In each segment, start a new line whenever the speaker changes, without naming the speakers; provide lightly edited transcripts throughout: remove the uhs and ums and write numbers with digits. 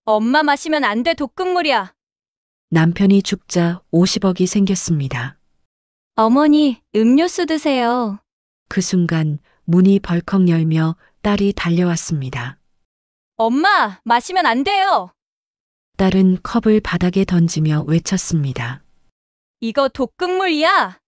엄마 마시면 안 돼, 독극물이야.
남편이 죽자 50억이 생겼습니다.
어머니, 음료수 드세요.
그 순간 문이 벌컥 열며 딸이 달려왔습니다.
엄마, 마시면 안 돼요.
딸은 컵을 바닥에 던지며 외쳤습니다.
이거 독극물이야.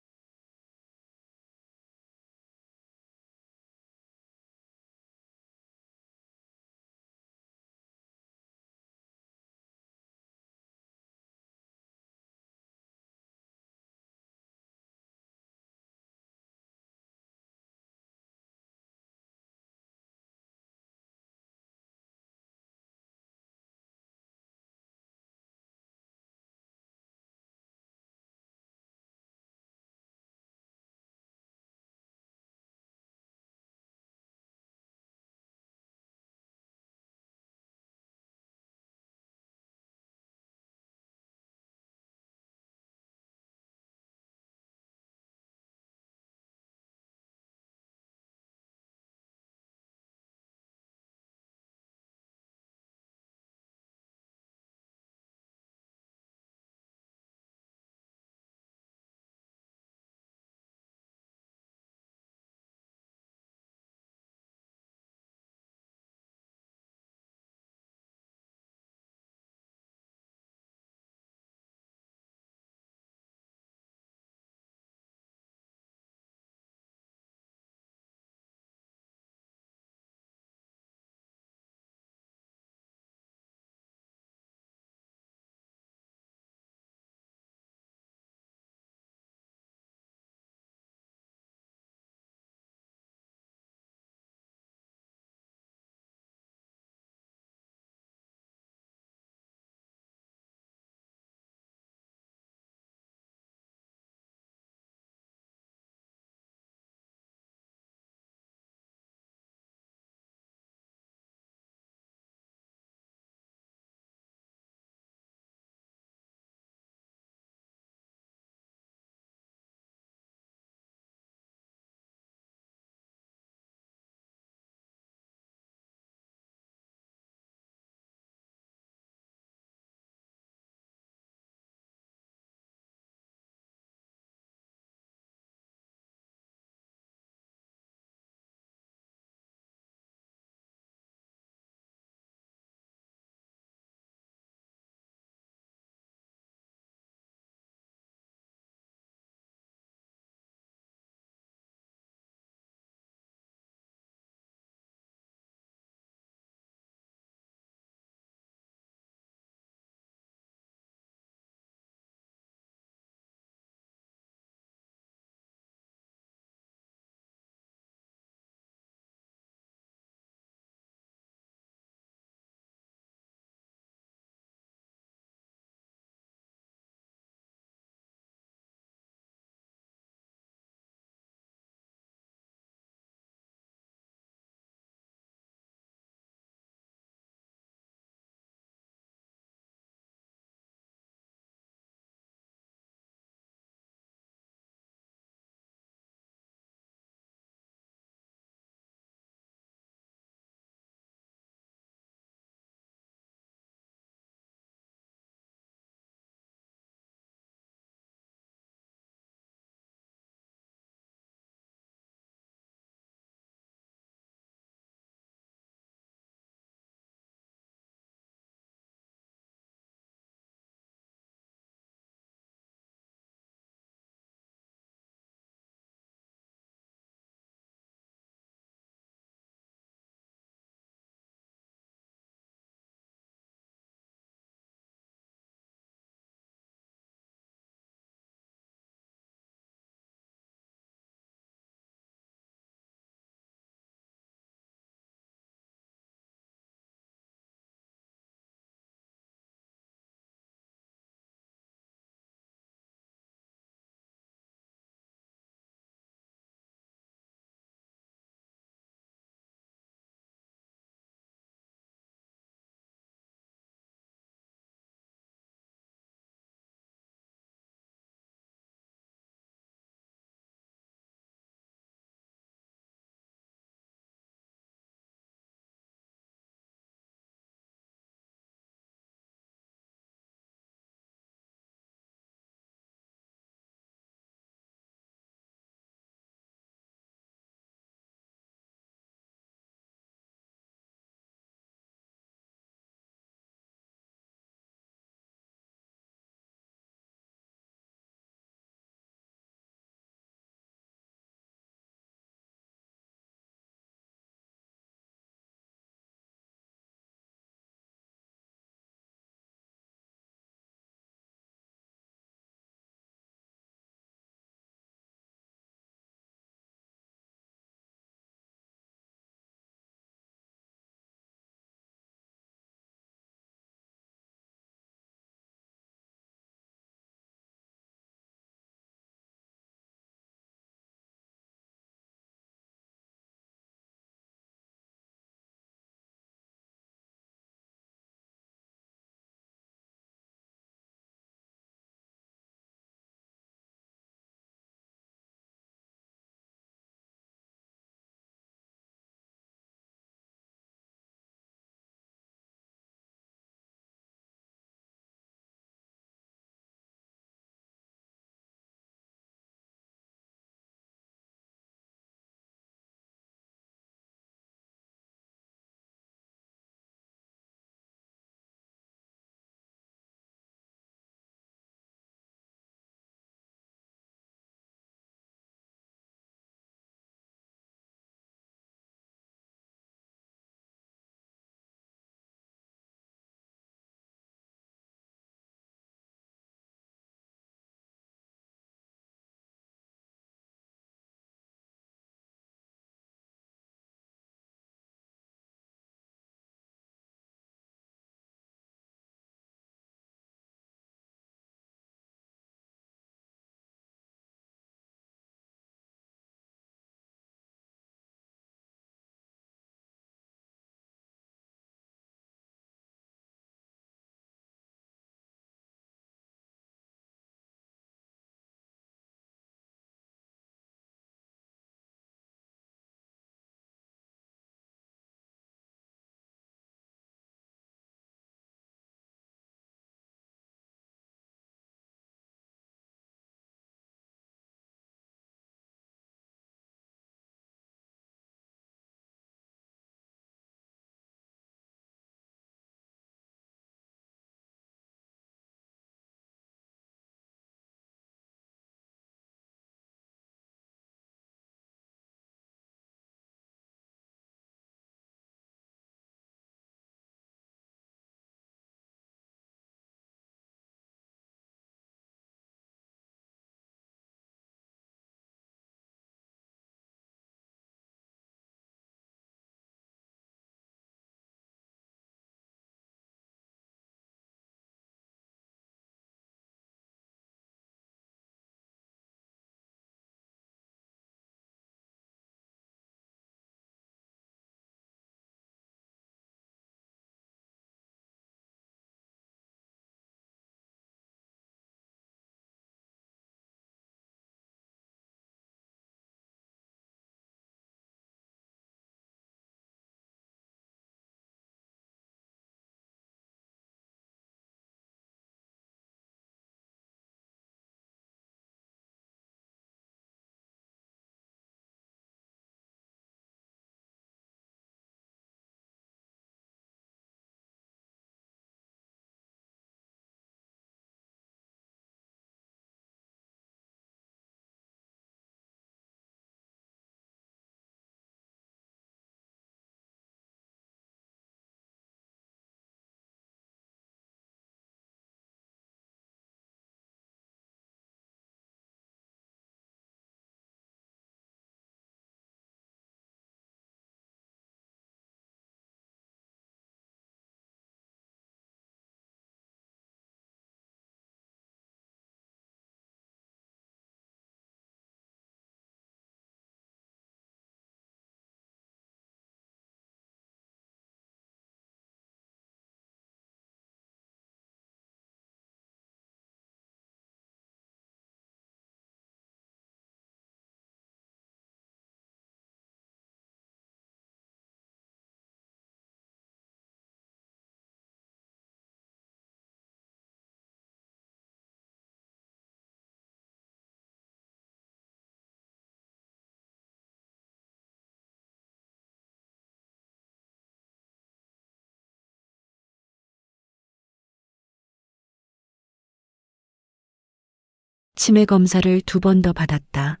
치매 검사를 2번 더 받았다.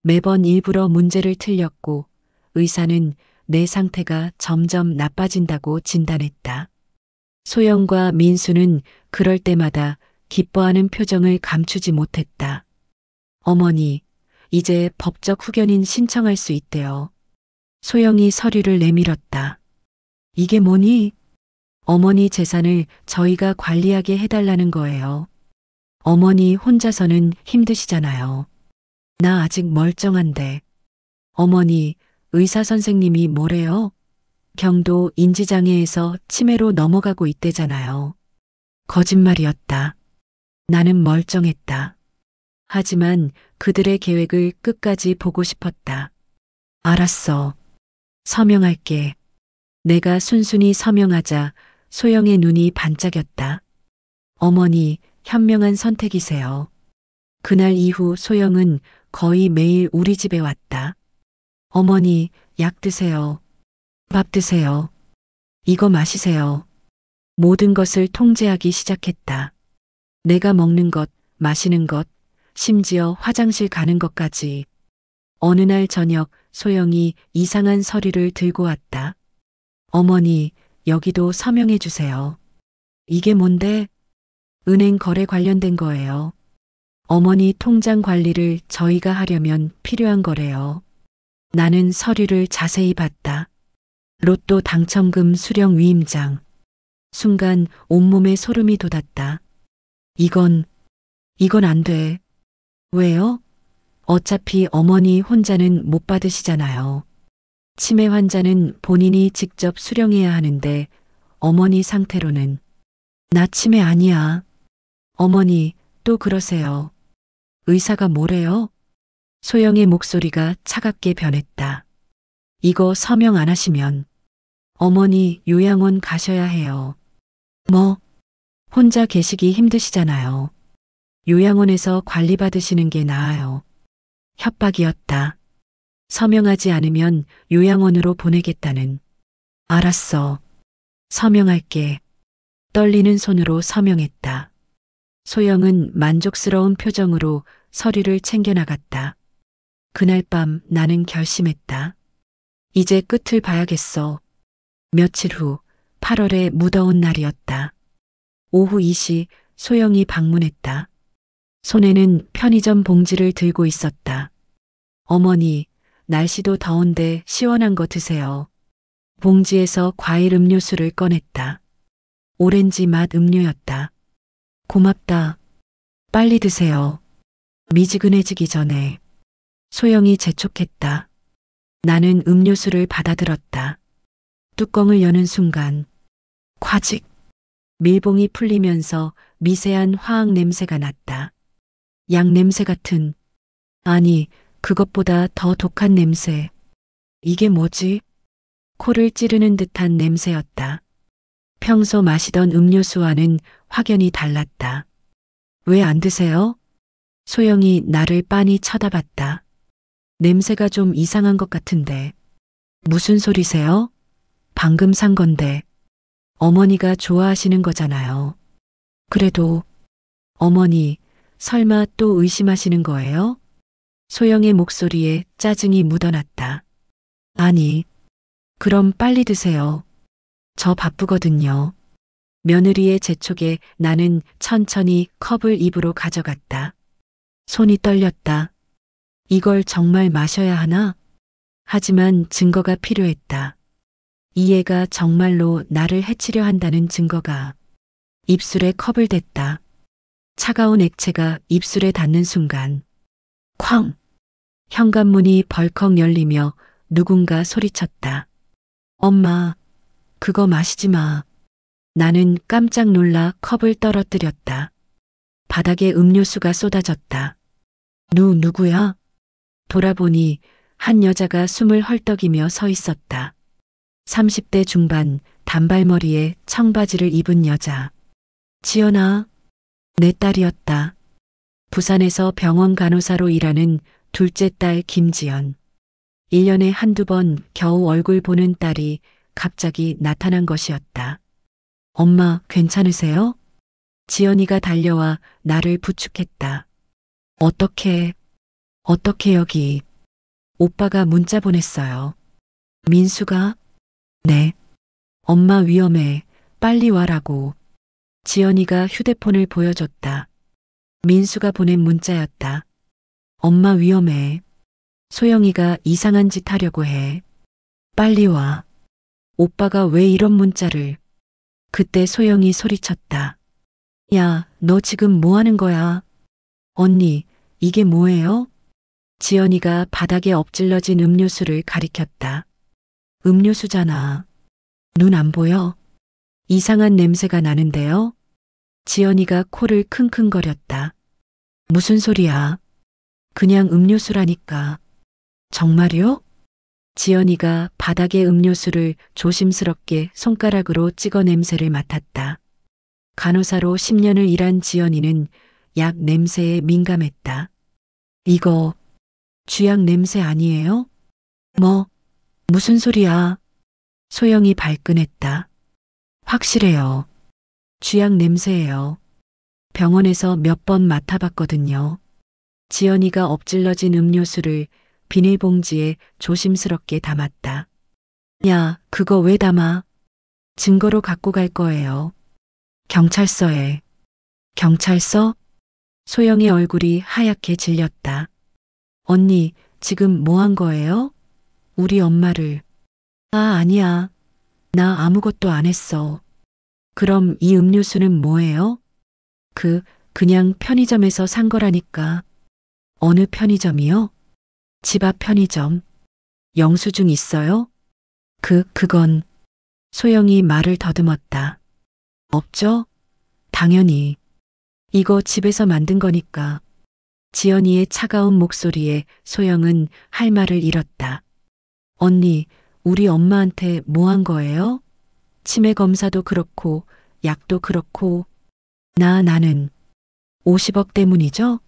매번 일부러 문제를 틀렸고 의사는 내 상태가 점점 나빠진다고 진단했다. 소영과 민수는 그럴 때마다 기뻐하는 표정을 감추지 못했다. 어머니, 이제 법적 후견인 신청할 수 있대요. 소영이 서류를 내밀었다. 이게 뭐니? 어머니 재산을 저희가 관리하게 해달라는 거예요. 어머니 혼자서는 힘드시잖아요. 나 아직 멀쩡한데. 어머니, 의사 선생님이 뭐래요? 경도 인지장애에서 치매로 넘어가고 있대잖아요. 거짓말이었다. 나는 멀쩡했다. 하지만 그들의 계획을 끝까지 보고 싶었다. 알았어. 서명할게. 내가 순순히 서명하자 소영의 눈이 반짝였다. 어머니, 현명한 선택이세요. 그날 이후 소영은 거의 매일 우리 집에 왔다. 어머니, 약 드세요. 밥 드세요. 이거 마시세요. 모든 것을 통제하기 시작했다. 내가 먹는 것, 마시는 것, 심지어 화장실 가는 것까지. 어느 날 저녁 소영이 이상한 서류를 들고 왔다. 어머니, 여기도 서명해 주세요. 이게 뭔데? 은행 거래 관련된 거예요. 어머니 통장 관리를 저희가 하려면 필요한 거래요. 나는 서류를 자세히 봤다. 로또 당첨금 수령 위임장. 순간 온몸에 소름이 돋았다. 이건 안 돼. 왜요? 어차피 어머니 혼자는 못 받으시잖아요. 치매 환자는 본인이 직접 수령해야 하는데 어머니 상태로는. 나 치매 아니야. 어머니, 또 그러세요. 의사가 뭐래요? 소영의 목소리가 차갑게 변했다. 이거 서명 안 하시면 어머니 요양원 가셔야 해요. 뭐? 혼자 계시기 힘드시잖아요. 요양원에서 관리받으시는 게 나아요. 협박이었다. 서명하지 않으면 요양원으로 보내겠다는. 알았어. 서명할게. 떨리는 손으로 서명했다. 소영은 만족스러운 표정으로 서류를 챙겨나갔다. 그날 밤 나는 결심했다. 이제 끝을 봐야겠어. 며칠 후 8월의 무더운 날이었다. 오후 2시 소영이 방문했다. 손에는 편의점 봉지를 들고 있었다. 어머니, 날씨도 더운데 시원한 거 드세요. 봉지에서 과일 음료수를 꺼냈다. 오렌지 맛 음료였다. 고맙다. 빨리 드세요. 미지근해지기 전에. 소영이 재촉했다. 나는 음료수를 받아들었다. 뚜껑을 여는 순간 콰직 밀봉이 풀리면서 미세한 화학 냄새가 났다. 약 냄새 같은, 아니 그것보다 더 독한 냄새. 이게 뭐지? 코를 찌르는 듯한 냄새였다. 평소 마시던 음료수와는 확연히 달랐다. 왜 안 드세요? 소영이 나를 빤히 쳐다봤다. 냄새가 좀 이상한 것 같은데. 무슨 소리세요? 방금 산 건데. 어머니가 좋아하시는 거잖아요. 그래도 어머니, 설마 또 의심하시는 거예요? 소영의 목소리에 짜증이 묻어났다. 아니, 그럼 빨리 드세요. 저 바쁘거든요. 며느리의 재촉에 나는 천천히 컵을 입으로 가져갔다. 손이 떨렸다. 이걸 정말 마셔야 하나? 하지만 증거가 필요했다. 이 애가 정말로 나를 해치려 한다는 증거가. 입술에 컵을 댔다. 차가운 액체가 입술에 닿는 순간 쾅! 현관문이 벌컥 열리며 누군가 소리쳤다. 엄마, 그거 마시지 마. 나는 깜짝 놀라 컵을 떨어뜨렸다. 바닥에 음료수가 쏟아졌다. 누구야? 돌아보니 한 여자가 숨을 헐떡이며 서 있었다. 30대 중반, 단발머리에 청바지를 입은 여자. 지연아, 내 딸이었다. 부산에서 병원 간호사로 일하는 둘째 딸 김지연. 1년에 한두 번 겨우 얼굴 보는 딸이 갑자기 나타난 것이었다. 엄마, 괜찮으세요? 지연이가 달려와 나를 부축했다. 어떻게 여기. 오빠가 문자 보냈어요. 민수가? 네. 엄마 위험해. 빨리 와라고. 지연이가 휴대폰을 보여줬다. 민수가 보낸 문자였다. 엄마 위험해. 소영이가 이상한 짓 하려고 해. 빨리 와. 오빠가 왜 이런 문자를. 그때 소영이 소리쳤다. 야, 너 지금 뭐 하는 거야? 언니, 이게 뭐예요? 지연이가 바닥에 엎질러진 음료수를 가리켰다. 음료수잖아. 눈 안 보여? 이상한 냄새가 나는데요? 지연이가 코를 킁킁거렸다. 무슨 소리야? 그냥 음료수라니까. 정말요? 지연이가 바닥에 음료수를 조심스럽게 손가락으로 찍어 냄새를 맡았다. 간호사로 10년을 일한 지연이는 약 냄새에 민감했다. 이거 쥐약 냄새 아니에요? 무슨 소리야? 소영이 발끈했다. 확실해요. 쥐약 냄새예요. 병원에서 몇 번 맡아봤거든요. 지연이가 엎질러진 음료수를 비닐봉지에 조심스럽게 담았다. 야, 그거 왜 담아? 증거로 갖고 갈 거예요. 경찰서에. 경찰서? 소영의 얼굴이 하얗게 질렸다. 언니, 지금 뭐 한 거예요? 우리 엄마를. 아니야. 나 아무것도 안 했어. 그럼 이 음료수는 뭐예요? 그냥 편의점에서 산 거라니까. 어느 편의점이요? 집 앞 편의점. 영수증 있어요? 그건. 소영이 말을 더듬었다. 없죠? 당연히. 이거 집에서 만든 거니까. 지연이의 차가운 목소리에 소영은 할 말을 잃었다. 언니, 우리 엄마한테 뭐 한 거예요? 치매 검사도 그렇고, 약도 그렇고. 나는 50억 때문이죠?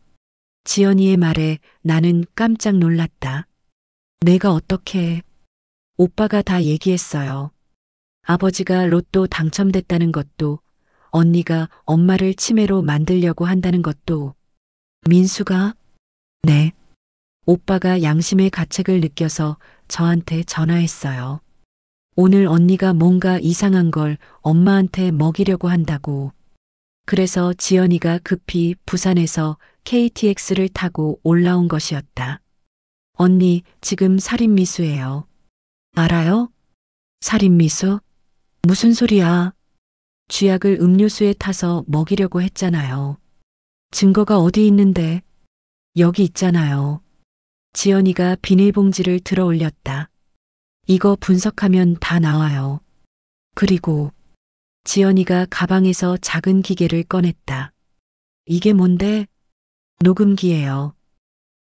지연이의 말에 나는 깜짝 놀랐다. 내가 어떻게. 오빠가 다 얘기했어요. 아버지가 로또 당첨됐다는 것도, 언니가 엄마를 치매로 만들려고 한다는 것도. 민수가? 네. 오빠가 양심의 가책을 느껴서 저한테 전화했어요. 오늘 언니가 뭔가 이상한 걸 엄마한테 먹이려고 한다고. 그래서 지연이가 급히 부산에서 KTX를 타고 올라온 것이었다. 언니, 지금 살인미수예요. 알아요? 살인미수? 무슨 소리야? 쥐약을 음료수에 타서 먹이려고 했잖아요. 증거가 어디 있는데? 여기 있잖아요. 지연이가 비닐봉지를 들어 올렸다. 이거 분석하면 다 나와요. 그리고 지연이가 가방에서 작은 기계를 꺼냈다. 이게 뭔데? 녹음기예요.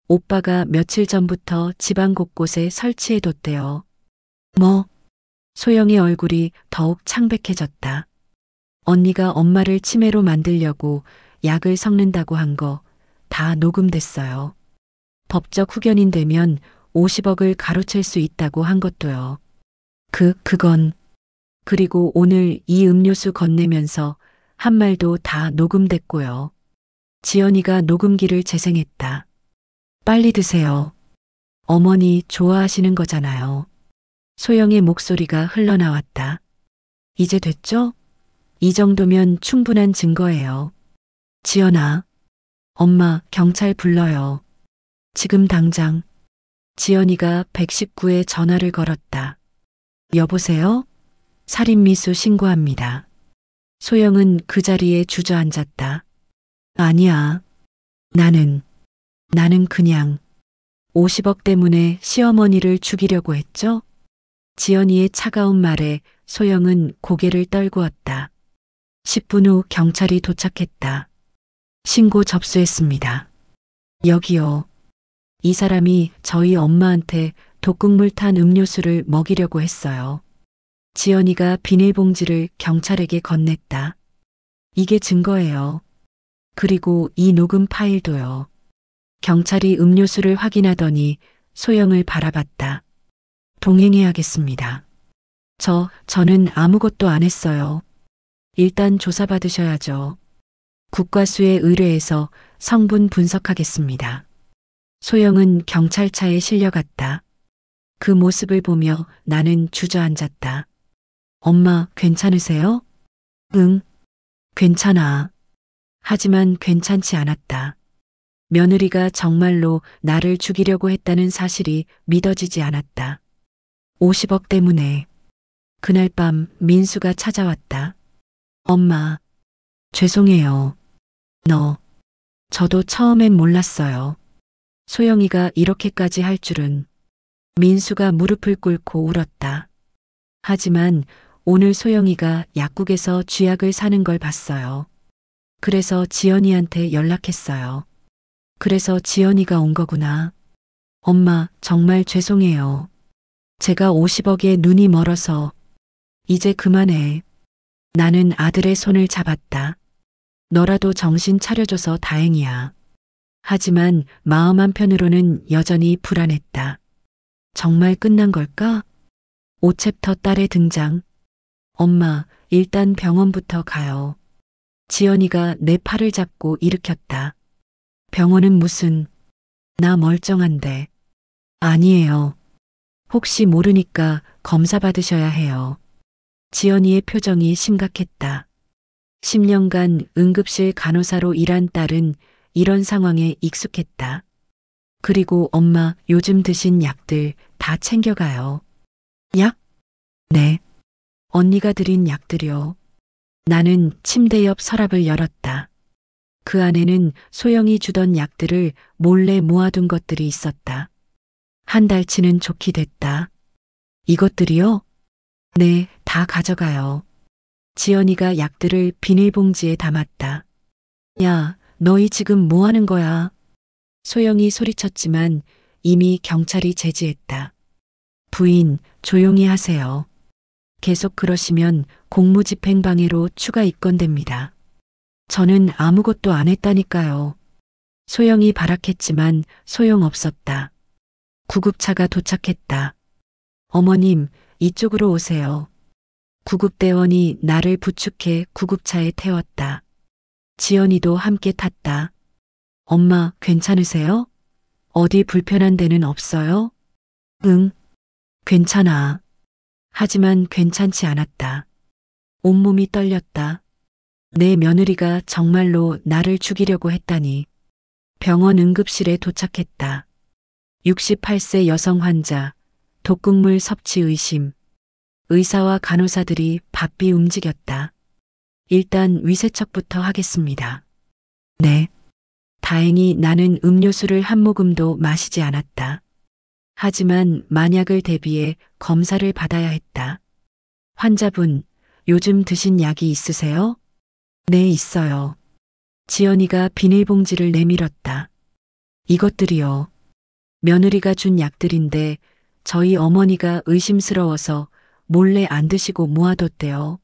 오빠가 며칠 전부터 집안 곳곳에 설치해뒀대요. 소영의 얼굴이 더욱 창백해졌다. 언니가 엄마를 치매로 만들려고 약을 섞는다고 한 거 다 녹음됐어요. 법적 후견인 되면 50억을 가로챌 수 있다고 한 것도요. 그건. 그리고 오늘 이 음료수 건네면서 한 말도 다 녹음됐고요. 지연이가 녹음기를 재생했다. 빨리 드세요. 어머니 좋아하시는 거잖아요. 소영의 목소리가 흘러나왔다. 이제 됐죠? 이 정도면 충분한 증거예요. 지연아. 엄마, 경찰 불러요. 지금 당장. 지연이가 119에 전화를 걸었다. 여보세요? 살인미수 신고합니다. 소영은 그 자리에 주저앉았다. 아니야. 나는 그냥 50억 때문에 시어머니를 죽이려고 했죠? 지연이의 차가운 말에 소영은 고개를 떨구었다. 10분 후 경찰이 도착했다. 신고 접수했습니다. 여기요. 이 사람이 저희 엄마한테 독극물 탄 음료수를 먹이려고 했어요. 지연이가 비닐봉지를 경찰에게 건넸다. 이게 증거예요. 그리고 이 녹음 파일도요. 경찰이 음료수를 확인하더니 소영을 바라봤다. 동행해야겠습니다. 저는 아무것도 안 했어요. 일단 조사받으셔야죠. 국과수에 의뢰해서 성분 분석하겠습니다. 소영은 경찰차에 실려갔다. 그 모습을 보며 나는 주저앉았다. 엄마, 괜찮으세요? 응, 괜찮아. 하지만 괜찮지 않았다. 며느리가 정말로 나를 죽이려고 했다는 사실이 믿어지지 않았다. 50억 때문에. 그날 밤 민수가 찾아왔다. 엄마, 죄송해요. 저도 처음엔 몰랐어요. 소영이가 이렇게까지 할 줄은. 민수가 무릎을 꿇고 울었다. 하지만 오늘 소영이가 약국에서 쥐약을 사는 걸 봤어요. 그래서 지연이한테 연락했어요. 그래서 지연이가 온 거구나. 엄마, 정말 죄송해요. 제가 50억에 눈이 멀어서. 이제 그만해. 나는 아들의 손을 잡았다. 너라도 정신 차려줘서 다행이야. 하지만 마음 한편으로는 여전히 불안했다. 정말 끝난 걸까? 5챕터 딸의 등장. 엄마, 일단 병원부터 가요. 지연이가 내 팔을 잡고 일으켰다. 병원은 무슨, 나 멀쩡한데. 아니에요. 혹시 모르니까 검사 받으셔야 해요. 지연이의 표정이 심각했다. 10년간 응급실 간호사로 일한 딸은 이런 상황에 익숙했다. 그리고 엄마, 요즘 드신 약들 다 챙겨가요. 약? 네. 언니가 드린 약들이요. 나는 침대 옆 서랍을 열었다. 그 안에는 소영이 주던 약들을 몰래 모아둔 것들이 있었다. 한 달치는 좋게 됐다. 이것들이요? 네, 다 가져가요. 지연이가 약들을 비닐봉지에 담았다. 야, 너희 지금 뭐 하는 거야? 소영이 소리쳤지만 이미 경찰이 제지했다. 부인, 조용히 하세요. 계속 그러시면 공무집행방해로 추가 입건됩니다. 저는 아무것도 안 했다니까요. 소영이 발악했지만 소용없었다. 구급차가 도착했다. 어머님, 이쪽으로 오세요. 구급대원이 나를 부축해 구급차에 태웠다. 지연이도 함께 탔다. 엄마, 괜찮으세요? 어디 불편한 데는 없어요? 응, 괜찮아. 하지만 괜찮지 않았다. 온몸이 떨렸다. 내 며느리가 정말로 나를 죽이려고 했다니. 병원 응급실에 도착했다. 68세 여성 환자, 독극물 섭취 의심. 의사와 간호사들이 바삐 움직였다. 일단 위세척부터 하겠습니다. 네. 다행히 나는 음료수를 한 모금도 마시지 않았다. 하지만 만약을 대비해 검사를 받아야 했다. 환자분, 요즘 드신 약이 있으세요? 네, 있어요. 지연이가 비닐봉지를 내밀었다. 이것들이요. 며느리가 준 약들인데 저희 어머니가 의심스러워서 몰래 안 드시고 모아뒀대요.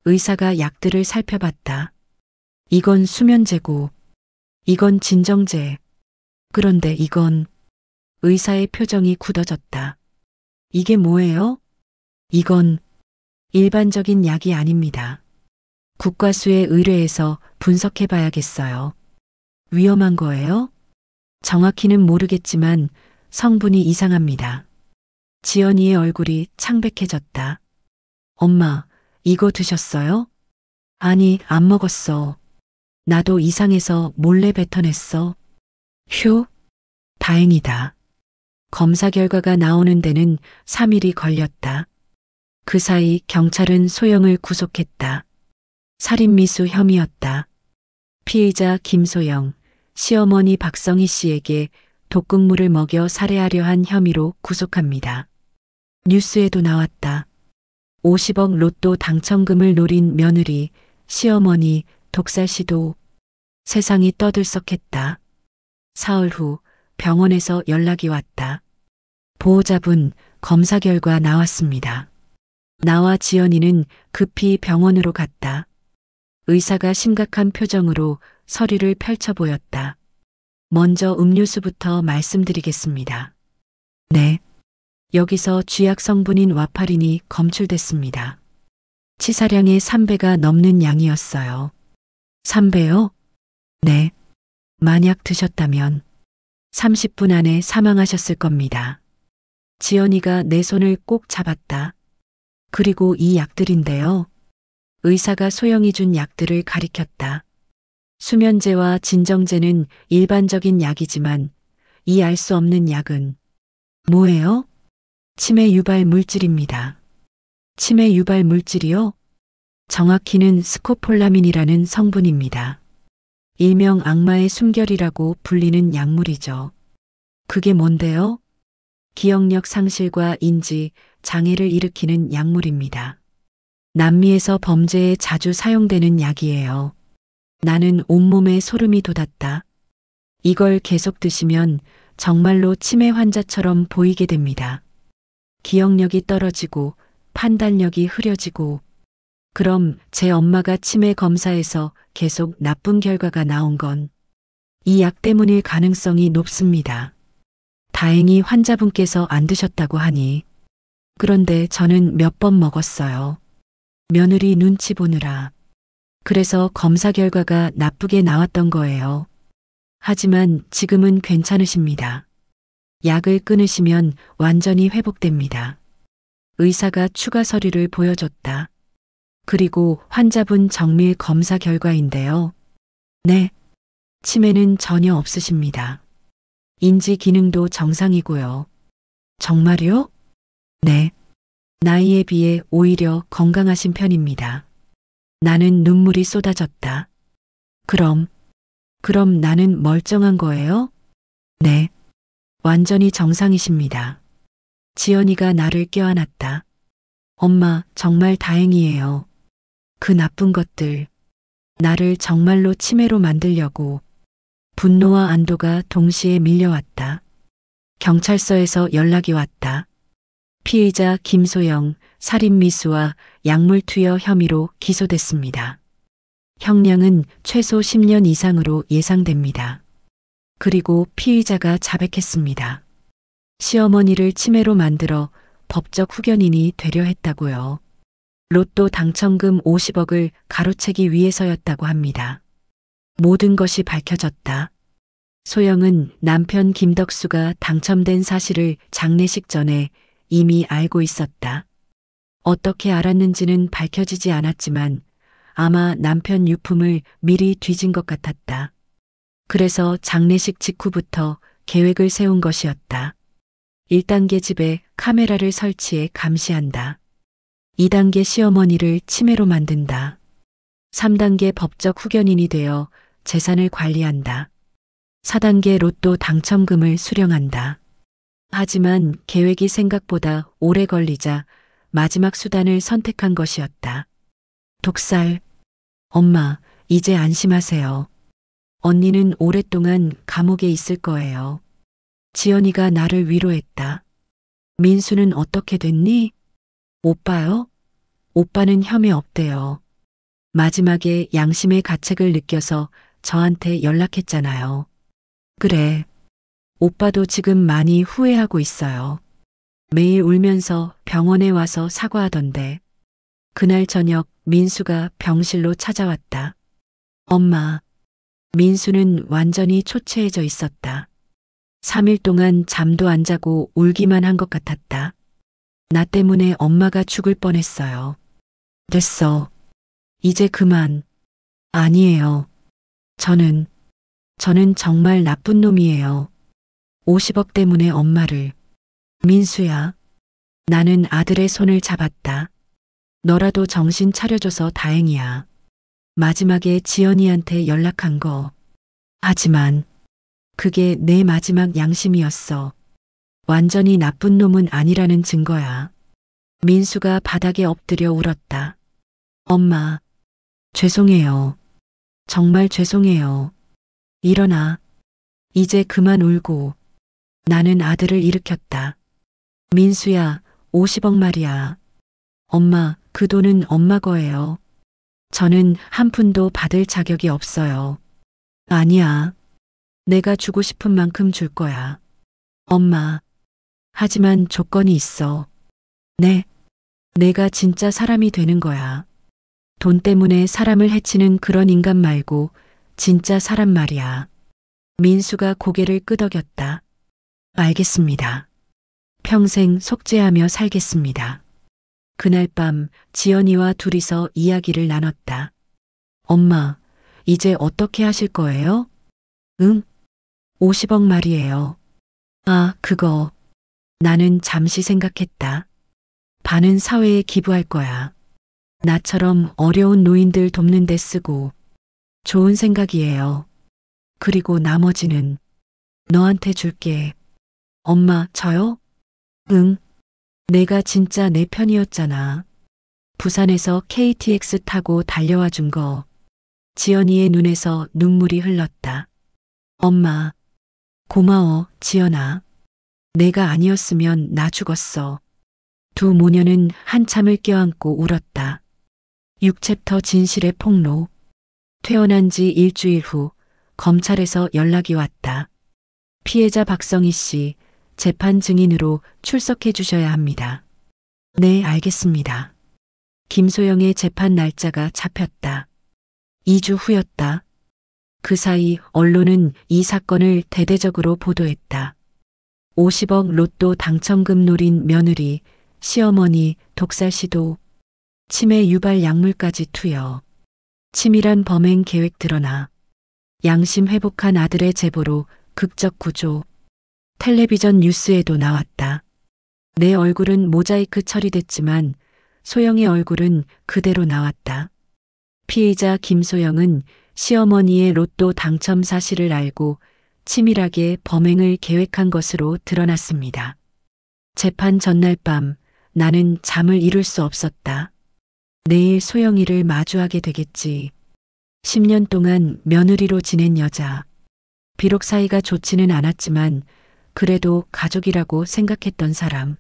의사가 약들을 살펴봤다. 이건 수면제고, 이건 진정제. 그런데 이건... 의사의 표정이 굳어졌다. 이게 뭐예요? 이건 일반적인 약이 아닙니다. 국과수에 의뢰해서 분석해 봐야겠어요. 위험한 거예요? 정확히는 모르겠지만 성분이 이상합니다. 지연이의 얼굴이 창백해졌다. 엄마, 이거 드셨어요? 아니, 안 먹었어. 나도 이상해서 몰래 뱉어냈어. 휴, 다행이다. 검사 결과가 나오는 데는 3일이 걸렸다. 그 사이 경찰은 소영을 구속했다. 살인미수 혐의였다. 피의자 김소영, 시어머니 박성희 씨에게 독극물을 먹여 살해하려 한 혐의로 구속합니다. 뉴스에도 나왔다. 50억 로또 당첨금을 노린 며느리, 시어머니, 독살 시도. 세상이 떠들썩했다. 사흘 후 병원에서 연락이 왔다. 보호자분, 검사 결과 나왔습니다. 나와 지연이는 급히 병원으로 갔다. 의사가 심각한 표정으로 서류를 펼쳐 보였다. 먼저 음료수부터 말씀드리겠습니다. 네. 여기서 쥐약 성분인 와파린이 검출됐습니다. 치사량의 3배가 넘는 양이었어요. 3배요? 네. 만약 드셨다면 30분 안에 사망하셨을 겁니다. 지연이가 내 손을 꼭 잡았다. 그리고 이 약들인데요. 의사가 소영이 준 약들을 가리켰다. 수면제와 진정제는 일반적인 약이지만 이 알 수 없는 약은 뭐예요? 치매 유발 물질입니다. 치매 유발 물질이요? 정확히는 스코폴라민이라는 성분입니다. 일명 악마의 숨결이라고 불리는 약물이죠. 그게 뭔데요? 기억력 상실과 인지, 장애를 일으키는 약물입니다. 남미에서 범죄에 자주 사용되는 약이에요. 나는 온몸에 소름이 돋았다. 이걸 계속 드시면 정말로 치매 환자처럼 보이게 됩니다. 기억력이 떨어지고 판단력이 흐려지고 그럼 제 엄마가 치매 검사에서 계속 나쁜 결과가 나온 건 이 약 때문일 가능성이 높습니다. 다행히 환자분께서 안 드셨다고 하니. 그런데 저는 몇 번 먹었어요. 며느리 눈치 보느라. 그래서 검사 결과가 나쁘게 나왔던 거예요. 하지만 지금은 괜찮으십니다. 약을 끊으시면 완전히 회복됩니다. 의사가 추가 서류를 보여줬다. 그리고 환자분 정밀 검사 결과인데요. 네. 치매는 전혀 없으십니다. 인지 기능도 정상이고요. 정말요? 네. 나이에 비해 오히려 건강하신 편입니다. 나는 눈물이 쏟아졌다. 그럼 나는 멀쩡한 거예요? 네. 완전히 정상이십니다. 지연이가 나를 껴안았다. 엄마, 정말 다행이에요. 그 나쁜 것들. 나를 정말로 치매로 만들려고. 분노와 안도가 동시에 밀려왔다. 경찰서에서 연락이 왔다. 피의자 김소영, 살인미수와 약물투여 혐의로 기소됐습니다. 형량은 최소 10년 이상으로 예상됩니다. 그리고 피의자가 자백했습니다. 시어머니를 치매로 만들어 법적 후견인이 되려 했다고요. 로또 당첨금 50억을 가로채기 위해서였다고 합니다. 모든 것이 밝혀졌다. 소영은 남편 김덕수가 당첨된 사실을 장례식 전에 이미 알고 있었다. 어떻게 알았는지는 밝혀지지 않았지만 아마 남편 유품을 미리 뒤진 것 같았다. 그래서 장례식 직후부터 계획을 세운 것이었다. 1단계 집에 카메라를 설치해 감시한다. 2단계 시어머니를 치매로 만든다. 3단계 법적 후견인이 되어 재산을 관리한다. 4단계 로또 당첨금을 수령한다. 하지만 계획이 생각보다 오래 걸리자 마지막 수단을 선택한 것이었다. 독살. 엄마, 이제 안심하세요. 언니는 오랫동안 감옥에 있을 거예요. 지연이가 나를 위로했다. 민수는 어떻게 됐니? 오빠요? 오빠는 혐의 없대요. 마지막에 양심의 가책을 느껴서 저한테 연락했잖아요. 그래. 오빠도 지금 많이 후회하고 있어요. 매일 울면서 병원에 와서 사과하던데. 그날 저녁 민수가 병실로 찾아왔다. 엄마. 민수는 완전히 초췌해져 있었다. 3일 동안 잠도 안 자고 울기만 한 것 같았다. 나 때문에 엄마가 죽을 뻔했어요. 됐어. 이제 그만. 아니에요. 저는 정말 나쁜 놈이에요. 50억 때문에 엄마를. 민수야. 나는 아들의 손을 잡았다. 너라도 정신 차려줘서 다행이야. 마지막에 지연이한테 연락한 거. 하지만 그게 내 마지막 양심이었어. 완전히 나쁜 놈은 아니라는 증거야. 민수가 바닥에 엎드려 울었다. 엄마, 죄송해요. 정말 죄송해요. 일어나. 이제 그만 울고. 나는 아들을 일으켰다. 민수야, 50억 말이야. 엄마, 그 돈은 엄마 거예요. 저는 한 푼도 받을 자격이 없어요. 아니야. 내가 주고 싶은 만큼 줄 거야. 엄마. 하지만 조건이 있어. 네. 내가 진짜 사람이 되는 거야. 돈 때문에 사람을 해치는 그런 인간 말고 진짜 사람 말이야. 민수가 고개를 끄덕였다. 알겠습니다. 평생 속죄하며 살겠습니다. 그날 밤 지연이와 둘이서 이야기를 나눴다. 엄마, 이제 어떻게 하실 거예요? 응? 50억 말이에요. 아, 그거. 나는 잠시 생각했다. 반은 사회에 기부할 거야. 나처럼 어려운 노인들 돕는 데 쓰고. 좋은 생각이에요. 그리고 나머지는 너한테 줄게. 엄마, 저요? 응. 내가 진짜 내 편이었잖아. 부산에서 KTX 타고 달려와 준 거. 지연이의 눈에서 눈물이 흘렀다. 엄마, 고마워, 지연아. 내가 아니었으면 나 죽었어. 두 모녀는 한참을 껴안고 울었다. 6챕터 진실의 폭로. 퇴원한 지 일주일 후 검찰에서 연락이 왔다. 피해자 박성희 씨, 재판 증인으로 출석해 주셔야 합니다. 네, 알겠습니다. 김소영의 재판 날짜가 잡혔다. 2주 후였다. 그 사이 언론은 이 사건을 대대적으로 보도했다. 50억 로또 당첨금 노린 며느리, 시어머니, 독살 시도, 치매 유발 약물까지 투여. 치밀한 범행 계획 드러나. 양심 회복한 아들의 제보로 극적 구조. 텔레비전 뉴스에도 나왔다. 내 얼굴은 모자이크 처리됐지만 소영의 얼굴은 그대로 나왔다. 피의자 김소영은 시어머니의 로또 당첨 사실을 알고 치밀하게 범행을 계획한 것으로 드러났습니다. 재판 전날 밤 나는 잠을 이룰 수 없었다. 내일 소영이를 마주하게 되겠지. 10년 동안 며느리로 지낸 여자. 비록 사이가 좋지는 않았지만 그래도 가족이라고 생각했던 사람.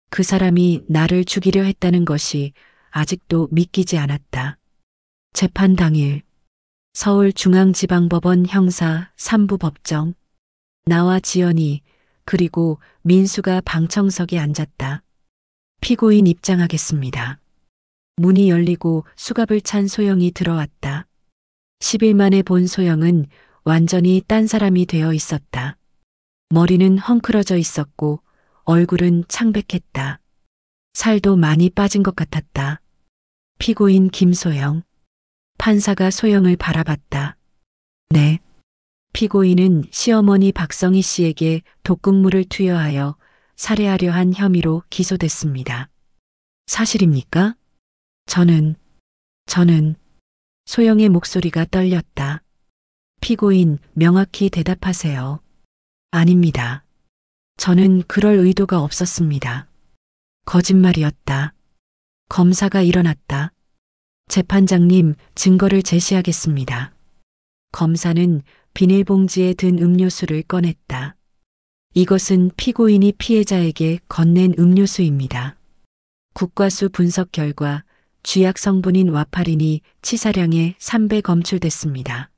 그 사람이 나를 죽이려 했다는 것이 아직도 믿기지 않았다. 재판 당일 서울중앙지방법원 형사 3부 법정. 나와 지연이 그리고 민수가 방청석에 앉았다. 피고인 입장하겠습니다. 문이 열리고 수갑을 찬 소영이 들어왔다. 10일 만에 본 소영은 완전히 딴 사람이 되어 있었다. 머리는 헝클어져 있었고 얼굴은 창백했다. 살도 많이 빠진 것 같았다. 피고인 김소영. 판사가 소영을 바라봤다. 네. 피고인은 시어머니 박성희 씨에게 독극물을 투여하여 살해하려 한 혐의로 기소됐습니다. 사실입니까? 저는 소영의 목소리가 떨렸다. 피고인, 명확히 대답하세요. 아닙니다. 저는 그럴 의도가 없었습니다. 거짓말이었다. 검사가 일어났다. 재판장님, 증거를 제시하겠습니다. 검사는 비닐봉지에 든 음료수를 꺼냈다. 이것은 피고인이 피해자에게 건넨 음료수입니다. 국과수 분석 결과 쥐약 성분인 와파린이 치사량의 3배 검출됐습니다.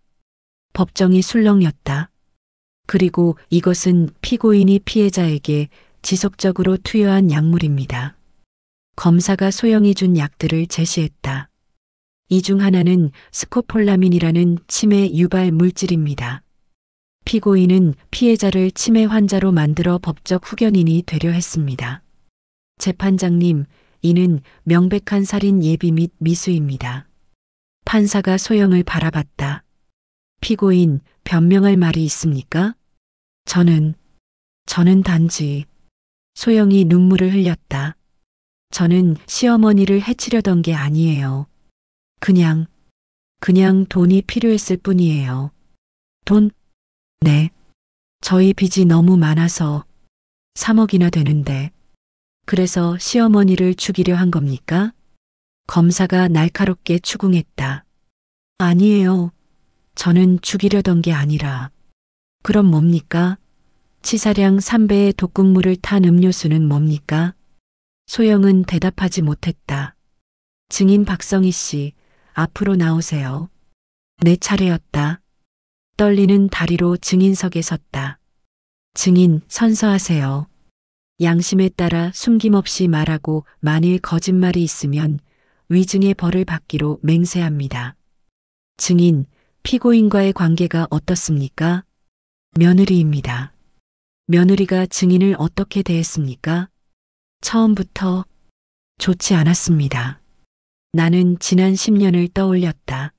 법정이 술렁였다. 그리고 이것은 피고인이 피해자에게 지속적으로 투여한 약물입니다. 검사가 소영이 준 약들을 제시했다. 이 중 하나는 스코폴라민이라는 치매 유발 물질입니다. 피고인은 피해자를 치매 환자로 만들어 법적 후견인이 되려 했습니다. 재판장님, 이는 명백한 살인 예비 및 미수입니다. 판사가 소영을 바라봤다. 피고인, 변명할 말이 있습니까? 저는 단지. 소영이 눈물을 흘렸다. 저는 시어머니를 해치려던 게 아니에요. 그냥 돈이 필요했을 뿐이에요. 돈? 네. 저희 빚이 너무 많아서 3억이나 되는데. 그래서 시어머니를 죽이려 한 겁니까? 검사가 날카롭게 추궁했다. 아니에요. 저는 죽이려던 게 아니라. 그럼 뭡니까? 치사량 3배의 독극물을 탄 음료수는 뭡니까? 소영은 대답하지 못했다. 증인 박성희 씨, 앞으로 나오세요. 내 차례였다. 떨리는 다리로 증인석에 섰다. 증인, 선서하세요. 양심에 따라 숨김없이 말하고 만일 거짓말이 있으면 위증의 벌을 받기로 맹세합니다. 증인, 피고인과의 관계가 어떻습니까? 며느리입니다. 며느리가 증인을 어떻게 대했습니까? 처음부터 좋지 않았습니다. 나는 지난 10년을 떠올렸다.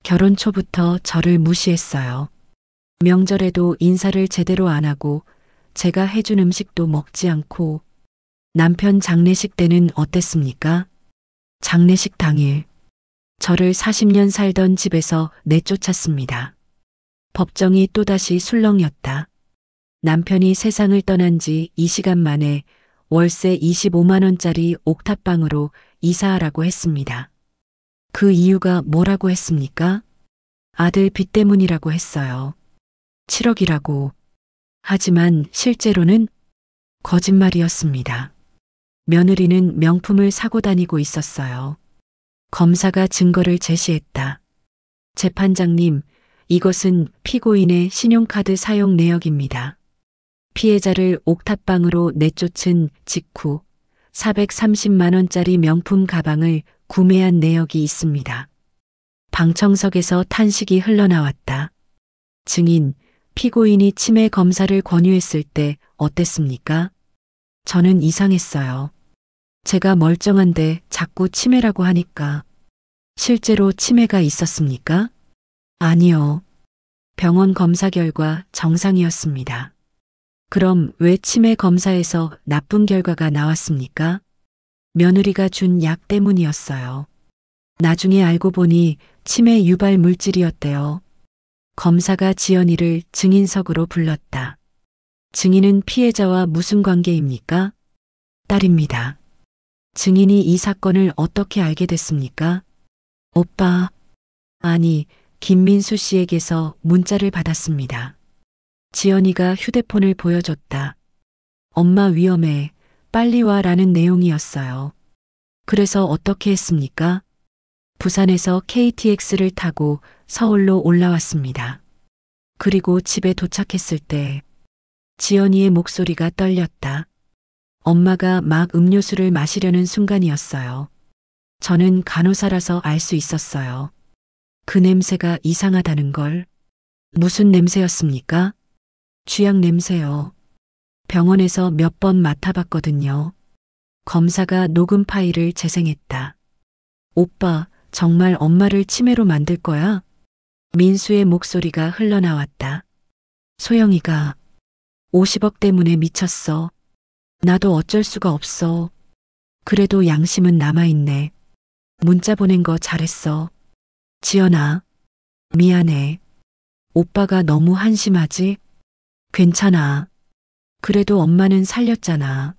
결혼 초부터 저를 무시했어요. 명절에도 인사를 제대로 안 하고 제가 해준 음식도 먹지 않고 남편 장례식 때는 어땠습니까? 장례식 당일 저를 40년 살던 집에서 내쫓았습니다. 법정이 또다시 술렁였다. 남편이 세상을 떠난 지 이 시간 만에 월세 25만 원짜리 옥탑방으로 이사하라고 했습니다. 그 이유가 뭐라고 했습니까? 아들 빚 때문이라고 했어요. 7억이라고. 하지만 실제로는 거짓말이었습니다. 며느리는 명품을 사고 다니고 있었어요. 검사가 증거를 제시했다. 재판장님, 이것은 피고인의 신용카드 사용 내역입니다. 피해자를 옥탑방으로 내쫓은 직후 430만 원짜리 명품 가방을 구매한 내역이 있습니다. 방청석에서 탄식이 흘러나왔다. 증인, 피고인이 치매 검사를 권유했을 때 어땠습니까? 저는 이상했어요. 제가 멀쩡한데 자꾸 치매라고 하니까. 실제로 치매가 있었습니까? 아니요. 병원 검사 결과 정상이었습니다. 그럼 왜 치매 검사에서 나쁜 결과가 나왔습니까? 며느리가 준 약 때문이었어요. 나중에 알고 보니 치매 유발 물질이었대요. 검사가 지연이를 증인석으로 불렀다. 증인은 피해자와 무슨 관계입니까? 딸입니다. 증인이 이 사건을 어떻게 알게 됐습니까? 오빠, 아니, 김민수 씨에게서 문자를 받았습니다. 지연이가 휴대폰을 보여줬다. 엄마 위험해, 빨리 와라는 내용이었어요. 그래서 어떻게 했습니까? 부산에서 KTX를 타고 서울로 올라왔습니다. 그리고 집에 도착했을 때 지연이의 목소리가 떨렸다. 엄마가 막 음료수를 마시려는 순간이었어요. 저는 간호사라서 알 수 있었어요. 그 냄새가 이상하다는 걸. 무슨 냄새였습니까? 쥐약 냄새요. 병원에서 몇 번 맡아봤거든요. 검사가 녹음 파일을 재생했다. 오빠, 정말 엄마를 치매로 만들 거야? 민수의 목소리가 흘러나왔다. 소영이가 50억 때문에 미쳤어. 나도 어쩔 수가 없어. 그래도 양심은 남아있네. 문자 보낸 거 잘했어. 지연아, 미안해. 오빠가 너무 한심하지? 괜찮아. 그래도 엄마는 살렸잖아.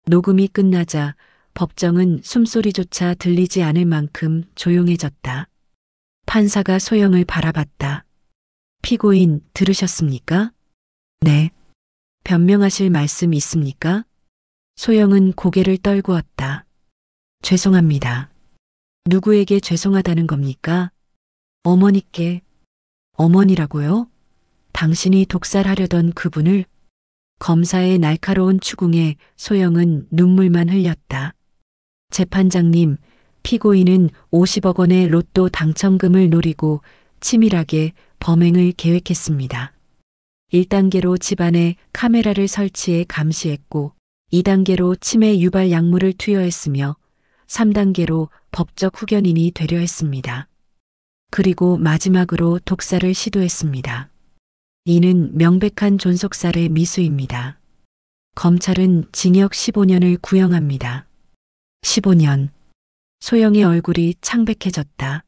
녹음이 끝나자 법정은 숨소리조차 들리지 않을 만큼 조용해졌다. 판사가 소영을 바라봤다. 피고인 들으셨습니까? 네. 변명하실 말씀 있습니까? 소영은 고개를 떨구었다. 죄송합니다. 누구에게 죄송하다는 겁니까? 어머니께. 어머니라고요? 당신이 독살하려던 그분을? 검사의 날카로운 추궁에 소영은 눈물만 흘렸다. 재판장님, 피고인은 50억 원의 로또 당첨금을 노리고 치밀하게 범행을 계획했습니다. 1단계로 집안에 카메라를 설치해 감시했고 2단계로 치매 유발 약물을 투여했으며 3단계로 법적 후견인이 되려 했습니다. 그리고 마지막으로 독살을 시도했습니다. 이는 명백한 존속살의 미수입니다. 검찰은 징역 15년을 구형합니다. 15년. 소영의 얼굴이 창백해졌다.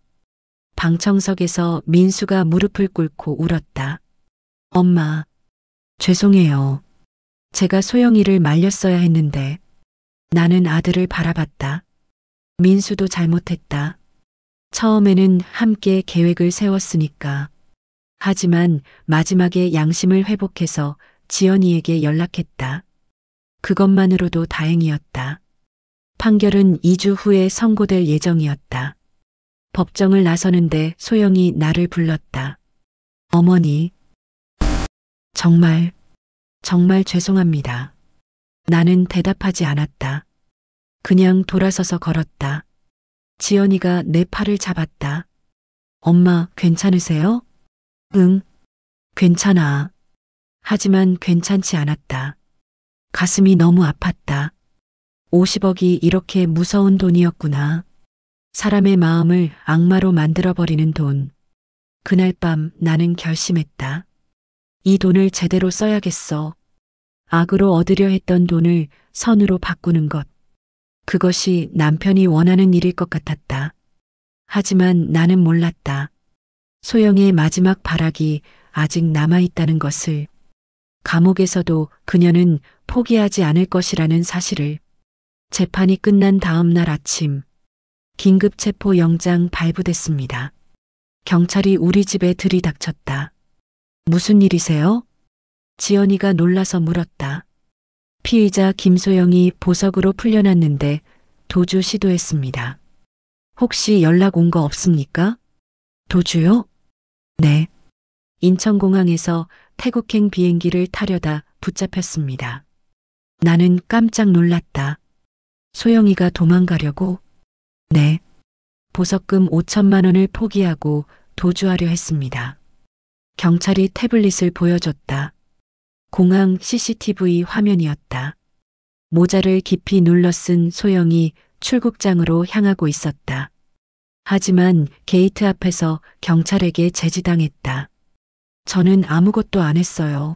방청석에서 민수가 무릎을 꿇고 울었다. 엄마, 죄송해요. 제가 소영이를 말렸어야 했는데 나는 아들을 바라봤다. 민수도 잘못했다. 처음에는 함께 계획을 세웠으니까. 하지만 마지막에 양심을 회복해서 지연이에게 연락했다. 그것만으로도 다행이었다. 판결은 2주 후에 선고될 예정이었다. 법정을 나서는데 소영이 나를 불렀다. 어머니, 정말 죄송합니다. 나는 대답하지 않았다. 그냥 돌아서서 걸었다. 지연이가 내 팔을 잡았다. 엄마, 괜찮으세요? 응, 괜찮아. 하지만 괜찮지 않았다. 가슴이 너무 아팠다. 50억이 이렇게 무서운 돈이었구나. 사람의 마음을 악마로 만들어버리는 돈. 그날 밤 나는 결심했다. 이 돈을 제대로 써야겠어. 악으로 얻으려 했던 돈을 선으로 바꾸는 것. 그것이 남편이 원하는 일일 것 같았다. 하지만 나는 몰랐다. 소영의 마지막 발악이 아직 남아있다는 것을. 감옥에서도 그녀는 포기하지 않을 것이라는 사실을. 재판이 끝난 다음 날 아침, 긴급 체포 영장 발부됐습니다. 경찰이 우리 집에 들이닥쳤다. 무슨 일이세요? 지연이가 놀라서 물었다. 피의자 김소영이 보석으로 풀려났는데 도주 시도했습니다. 혹시 연락 온 거 없습니까? 도주요? 네. 인천공항에서 태국행 비행기를 타려다 붙잡혔습니다. 나는 깜짝 놀랐다. 소영이가 도망가려고? 네. 보석금 5천만 원을 포기하고 도주하려 했습니다. 경찰이 태블릿을 보여줬다. 공항 CCTV 화면이었다. 모자를 깊이 눌러 쓴 소영이 출국장으로 향하고 있었다. 하지만 게이트 앞에서 경찰에게 제지당했다. 저는 아무것도 안 했어요.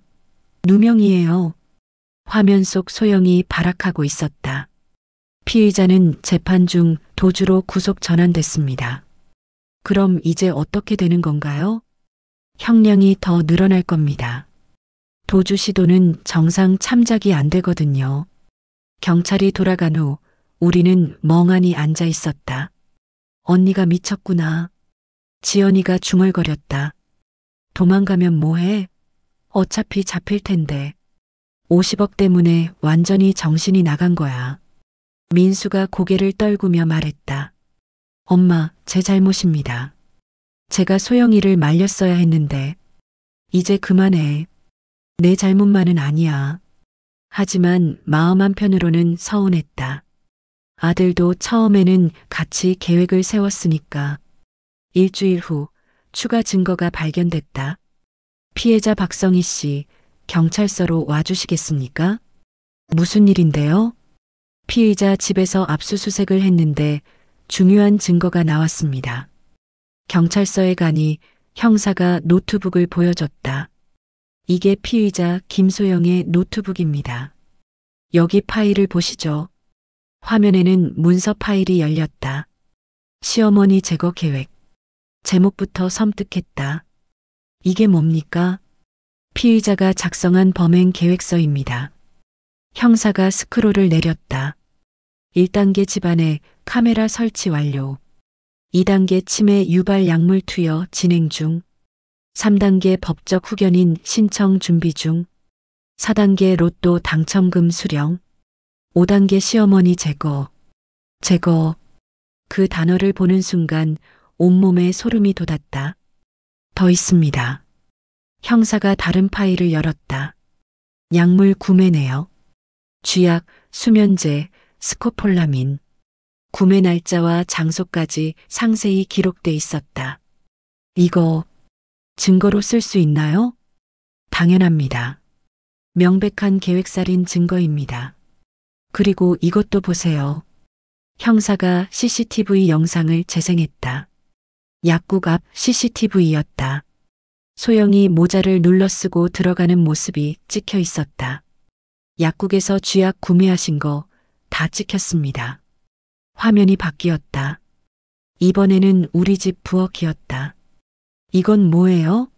누명이에요. 화면 속 소영이 발악하고 있었다. 피의자는 재판 중 도주로 구속 전환됐습니다. 그럼 이제 어떻게 되는 건가요? 형량이 더 늘어날 겁니다. 도주 시도는 정상 참작이 안 되거든요. 경찰이 돌아간 후 우리는 멍하니 앉아 있었다. 언니가 미쳤구나. 지연이가 중얼거렸다. 도망가면 뭐해? 어차피 잡힐 텐데. 50억 때문에 완전히 정신이 나간 거야. 민수가 고개를 떨구며 말했다. 엄마, 제 잘못입니다. 제가 소영이를 말렸어야 했는데. 이제 그만해. 내 잘못만은 아니야. 하지만 마음 한편으로는 서운했다. 아들도 처음에는 같이 계획을 세웠으니까. 일주일 후 추가 증거가 발견됐다. 피해자 박성희 씨, 경찰서로 와주시겠습니까? 무슨 일인데요? 피의자 집에서 압수수색을 했는데 중요한 증거가 나왔습니다. 경찰서에 가니 형사가 노트북을 보여줬다. 이게 피의자 김소영의 노트북입니다. 여기 파일을 보시죠. 화면에는 문서 파일이 열렸다. 시어머니 제거 계획. 제목부터 섬뜩했다. 이게 뭡니까? 피의자가 작성한 범행 계획서입니다. 형사가 스크롤을 내렸다. 1단계 집안에 카메라 설치 완료. 2단계 치매 유발 약물 투여 진행 중. 3단계 법적 후견인 신청 준비 중. 4단계 로또 당첨금 수령. 5단계 시어머니 제거. 제거. 그 단어를 보는 순간 온몸에 소름이 돋았다. 더 있습니다. 형사가 다른 파일을 열었다. 약물 구매 내역. 쥐약, 수면제, 스코폴라민. 구매 날짜와 장소까지 상세히 기록돼 있었다. 이거 증거로 쓸 수 있나요? 당연합니다. 명백한 계획살인 증거입니다. 그리고 이것도 보세요. 형사가 CCTV 영상을 재생했다. 약국 앞 CCTV였다. 소영이 모자를 눌러 쓰고 들어가는 모습이 찍혀 있었다. 약국에서 쥐약 구매하신 거 다 찍혔습니다. 화면이 바뀌었다. 이번에는 우리 집 부엌이었다. 이건 뭐예요?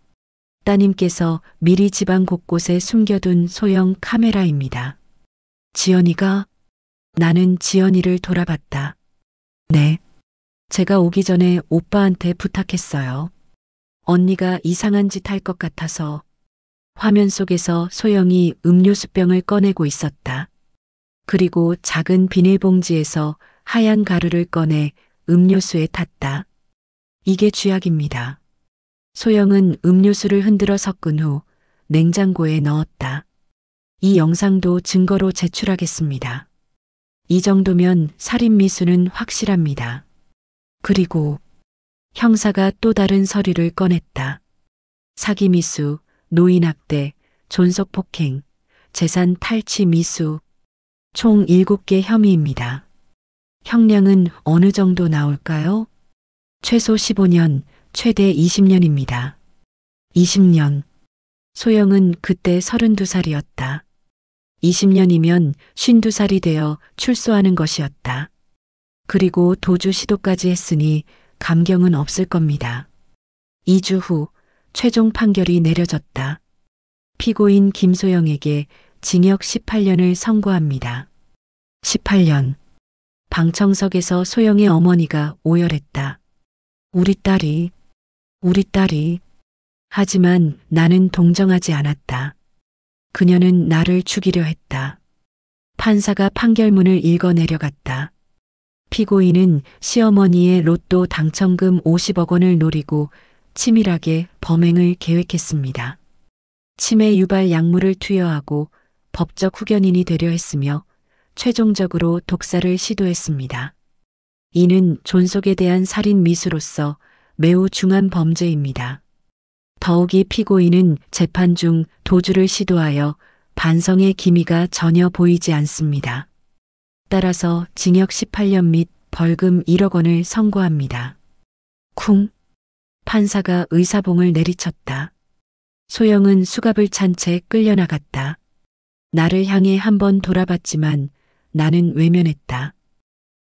따님께서 미리 집안 곳곳에 숨겨둔 소형 카메라입니다. 지연이가? 나는 지연이를 돌아봤다. 네. 제가 오기 전에 오빠한테 부탁했어요. 언니가 이상한 짓 할 것 같아서. 화면 속에서 소영이 음료수병을 꺼내고 있었다. 그리고 작은 비닐봉지에서 하얀 가루를 꺼내 음료수에 탔다. 이게 쥐약입니다. 소영은 음료수를 흔들어 섞은 후 냉장고에 넣었다. 이 영상도 증거로 제출하겠습니다. 이 정도면 살인 미수는 확실합니다. 그리고 형사가 또 다른 서류를 꺼냈다. 사기 미수, 노인학대, 존속폭행, 재산 탈취 미수, 총 7개 혐의입니다. 형량은 어느 정도 나올까요? 최소 15년, 최대 20년입니다. 20년. 소영은 그때 32살이었다. 20년이면 52살이 되어 출소하는 것이었다. 그리고 도주 시도까지 했으니 감경은 없을 겁니다. 2주 후 최종 판결이 내려졌다. 피고인 김소영에게 징역 18년을 선고합니다. 18년. 방청석에서 소영의 어머니가 오열했다. 우리 딸이. 하지만 나는 동정하지 않았다. 그녀는 나를 죽이려 했다. 판사가 판결문을 읽어 내려갔다. 피고인은 시어머니의 로또 당첨금 50억 원을 노리고 치밀하게 범행을 계획했습니다. 치매 유발 약물을 투여하고 법적 후견인이 되려 했으며 최종적으로 독사를 시도했습니다. 이는 존속에 대한 살인 미수로서 매우 중한 범죄입니다. 더욱이 피고인은 재판 중 도주를 시도하여 반성의 기미가 전혀 보이지 않습니다. 따라서 징역 18년 및 벌금 1억 원을 선고합니다. 쿵. 판사가 의사봉을 내리쳤다. 소영은 수갑을 찬 채 끌려나갔다. 나를 향해 한번 돌아봤지만 나는 외면했다.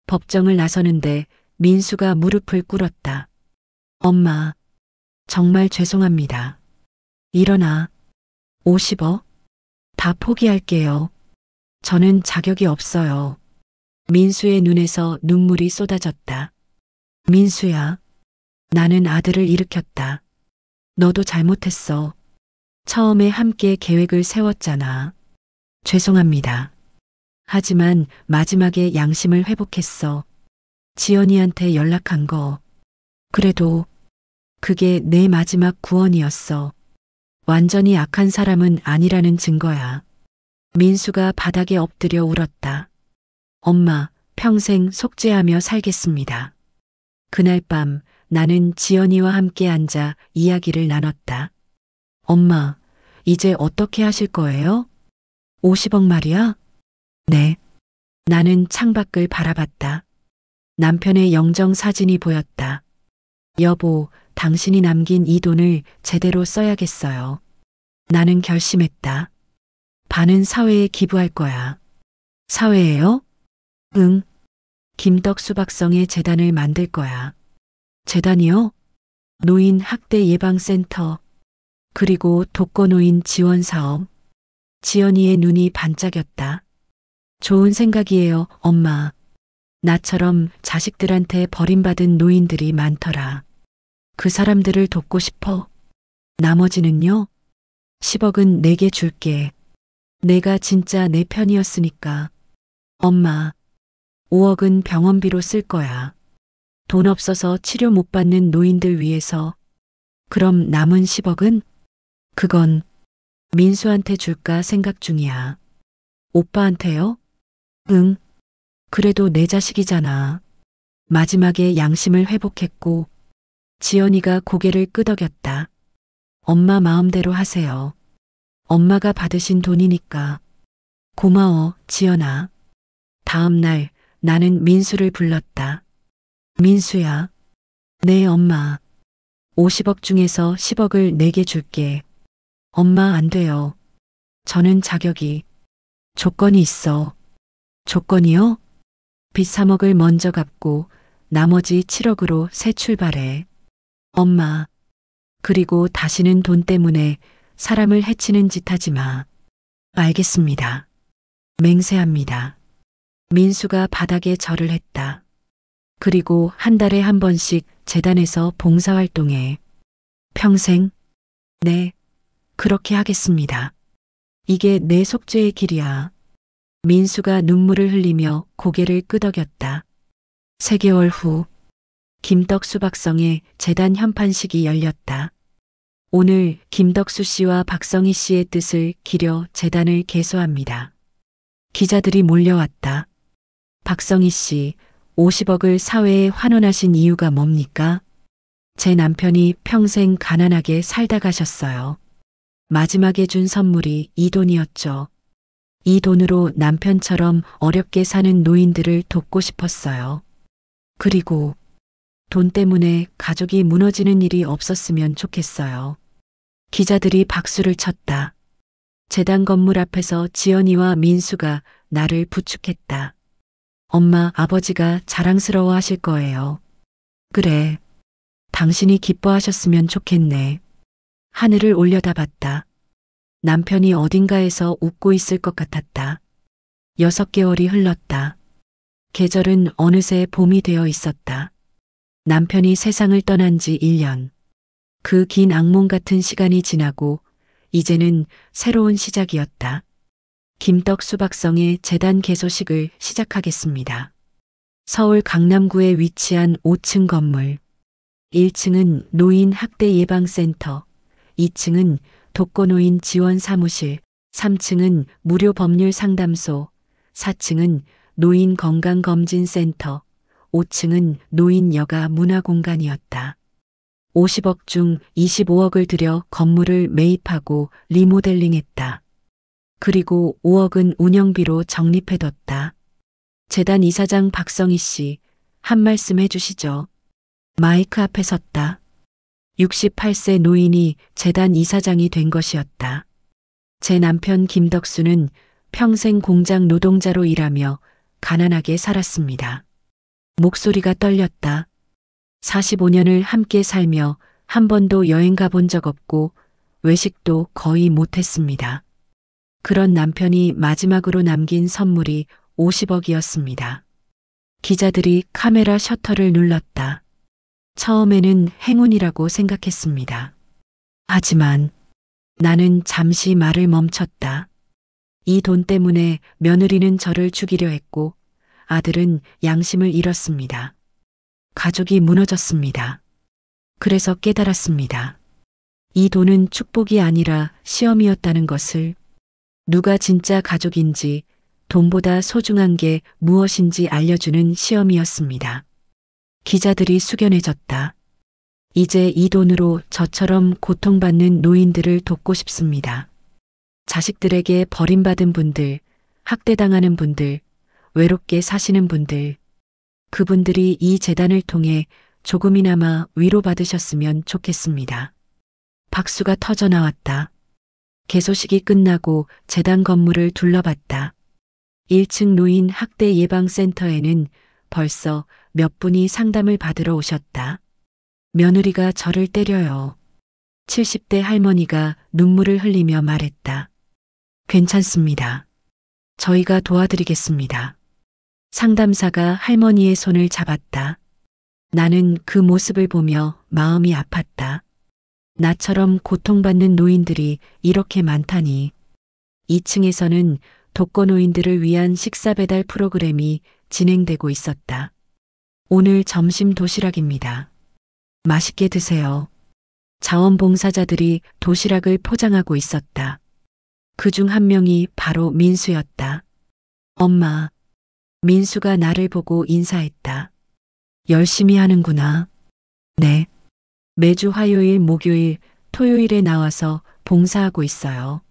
법정을 나서는데 민수가 무릎을 꿇었다. 엄마, 정말 죄송합니다. 일어나. 50억? 다 포기할게요. 저는 자격이 없어요. 민수의 눈에서 눈물이 쏟아졌다. 민수야, 나는 아들을 일으켰다. 너도 잘못했어. 처음에 함께 계획을 세웠잖아. 죄송합니다. 하지만 마지막에 양심을 회복했어. 지연이한테 연락한 거. 그래도 그게 내 마지막 구원이었어. 완전히 악한 사람은 아니라는 증거야. 민수가 바닥에 엎드려 울었다. 엄마, 평생 속죄하며 살겠습니다. 그날 밤 나는 지연이와 함께 앉아 이야기를 나눴다. 엄마, 이제 어떻게 하실 거예요? 50억 말이야? 네. 나는 창밖을 바라봤다. 남편의 영정 사진이 보였다. 여보, 당신이 남긴 이 돈을 제대로 써야겠어요. 나는 결심했다. 반은 사회에 기부할 거야. 사회에요? 응. 김덕수박성의 재단을 만들 거야. 재단이요? 노인 학대 예방센터, 그리고 독거노인 지원 사업. 지연이의 눈이 반짝였다. 좋은 생각이에요, 엄마. 나처럼 자식들한테 버림받은 노인들이 많더라. 그 사람들을 돕고 싶어. 나머지는요? 10억은 내게 줄게. 내가 진짜 내 편이었으니까. 엄마, 5억은 병원비로 쓸 거야. 돈 없어서 치료 못 받는 노인들 위해서. 그럼 남은 10억은? 그건 민수한테 줄까 생각 중이야. 오빠한테요? 응. 그래도 내 자식이잖아. 마지막에 양심을 회복했고, 지연이가 고개를 끄덕였다. 엄마 마음대로 하세요. 엄마가 받으신 돈이니까. 고마워, 지연아. 다음 날 나는 민수를 불렀다. 민수야. 네, 엄마. 50억 중에서 10억을 내게 줄게. 엄마 안 돼요. 저는 자격이. 조건이 있어. 조건이요? 빚 3억을 먼저 갚고 나머지 7억으로 새 출발해. 엄마. 그리고 다시는 돈 때문에 사람을 해치는 짓 하지 마. 알겠습니다. 맹세합니다. 민수가 바닥에 절을 했다. 그리고 한 달에 한 번씩 재단에서 봉사활동해. 평생? 네, 그렇게 하겠습니다. 이게 내 속죄의 길이야. 민수가 눈물을 흘리며 고개를 끄덕였다. 3개월 후 김덕수 박성의 재단 현판식이 열렸다. 오늘 김덕수 씨와 박성희 씨의 뜻을 기려 재단을 개소합니다. 기자들이 몰려왔다. 박성희 씨, 50억을 사회에 환원하신 이유가 뭡니까? 제 남편이 평생 가난하게 살다 가셨어요. 마지막에 준 선물이 이 돈이었죠. 이 돈으로 남편처럼 어렵게 사는 노인들을 돕고 싶었어요. 그리고 돈 때문에 가족이 무너지는 일이 없었으면 좋겠어요. 기자들이 박수를 쳤다. 재단 건물 앞에서 지연이와 민수가 나를 부축했다. 엄마, 아버지가 자랑스러워 하실 거예요. 그래. 당신이 기뻐하셨으면 좋겠네. 하늘을 올려다봤다. 남편이 어딘가에서 웃고 있을 것 같았다. 6개월이 흘렀다. 계절은 어느새 봄이 되어 있었다. 남편이 세상을 떠난 지 1년. 그 긴 악몽 같은 시간이 지나고 이제는 새로운 시작이었다. 김떡 수박성의 재단 개소식을 시작하겠습니다. 서울 강남구에 위치한 5층 건물. 1층은 노인 학대 예방센터, 2층은 독거노인 지원 사무실, 3층은 무료 법률 상담소, 4층은 노인 건강검진센터, 5층은 노인 여가 문화공간이었다. 50억 중 25억을 들여 건물을 매입하고 리모델링했다. 그리고 5억은 운영비로 적립해뒀다. 재단 이사장 박성희 씨, 한 말씀 해주시죠. 마이크 앞에 섰다. 68세 노인이 재단 이사장이 된 것이었다. 제 남편 김덕수는 평생 공장 노동자로 일하며 가난하게 살았습니다. 목소리가 떨렸다. 45년을 함께 살며 한 번도 여행 가본 적 없고 외식도 거의 못했습니다. 그런 남편이 마지막으로 남긴 선물이 50억이었습니다. 기자들이 카메라 셔터를 눌렀다. 처음에는 행운이라고 생각했습니다. 하지만 나는 잠시 말을 멈췄다. 이 돈 때문에 며느리는 저를 죽이려 했고 아들은 양심을 잃었습니다. 가족이 무너졌습니다. 그래서 깨달았습니다. 이 돈은 축복이 아니라 시험이었다는 것을. 누가 진짜 가족인지, 돈보다 소중한 게 무엇인지 알려주는 시험이었습니다. 기자들이 숙연해졌다. 이제 이 돈으로 저처럼 고통받는 노인들을 돕고 싶습니다. 자식들에게 버림받은 분들, 학대당하는 분들, 외롭게 사시는 분들, 그분들이 이 재단을 통해 조금이나마 위로받으셨으면 좋겠습니다. 박수가 터져 나왔다. 개소식이 끝나고 재단 건물을 둘러봤다. 1층 노인 학대 예방센터에는 벌써 몇 분이 상담을 받으러 오셨다. 며느리가 저를 때려요. 70대 할머니가 눈물을 흘리며 말했다. 괜찮습니다. 저희가 도와드리겠습니다. 상담사가 할머니의 손을 잡았다. 나는 그 모습을 보며 마음이 아팠다. 나처럼 고통받는 노인들이 이렇게 많다니. 2층에서는 독거노인들을 위한 식사 배달 프로그램이 진행되고 있었다. 오늘 점심 도시락입니다. 맛있게 드세요. 자원봉사자들이 도시락을 포장하고 있었다. 그중 한 명이 바로 민수였다. 엄마. 민수가 나를 보고 인사했다. 열심히 하는구나. 네. 매주 화요일, 목요일, 토요일에 나와서 봉사하고 있어요.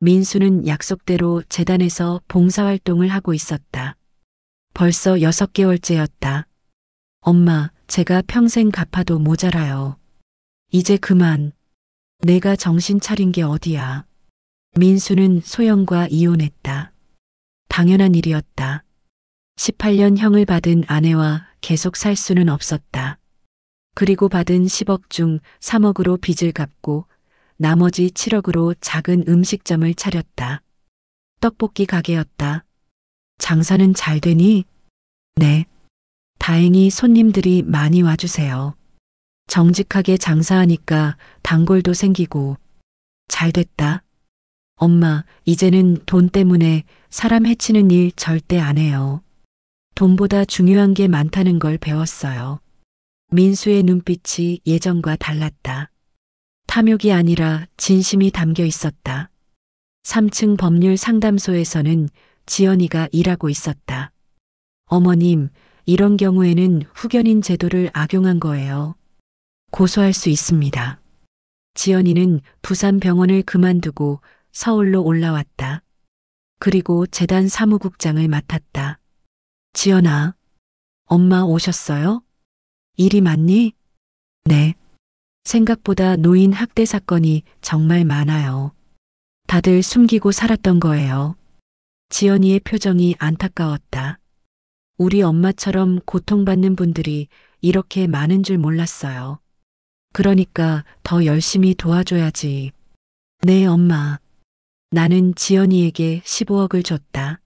민수는 약속대로 재단에서 봉사활동을 하고 있었다. 벌써 6개월째였다. 엄마, 제가 평생 갚아도 모자라요. 이제 그만. 내가 정신 차린 게 어디야. 민수는 소영과 이혼했다. 당연한 일이었다. 18년 형을 받은 아내와 계속 살 수는 없었다. 그리고 받은 10억 중 3억으로 빚을 갚고 나머지 7억으로 작은 음식점을 차렸다. 떡볶이 가게였다. 장사는 잘 되니? 네. 다행히 손님들이 많이 와주세요. 정직하게 장사하니까 단골도 생기고. 잘 됐다. 엄마, 이제는 돈 때문에 사람 해치는 일 절대 안 해요. 돈보다 중요한 게 많다는 걸 배웠어요. 민수의 눈빛이 예전과 달랐다. 탐욕이 아니라 진심이 담겨 있었다. 3층 법률 상담소에서는 지연이가 일하고 있었다. 어머님, 이런 경우에는 후견인 제도를 악용한 거예요. 고소할 수 있습니다. 지연이는 부산 병원을 그만두고 서울로 올라왔다. 그리고 재단 사무국장을 맡았다. 지연아, 엄마 오셨어요? 일이 많니? 네. 생각보다 노인 학대 사건이 정말 많아요. 다들 숨기고 살았던 거예요. 지연이의 표정이 안타까웠다. 우리 엄마처럼 고통받는 분들이 이렇게 많은 줄 몰랐어요. 그러니까 더 열심히 도와줘야지. 네, 엄마. 나는 지연이에게 15억을 줬다.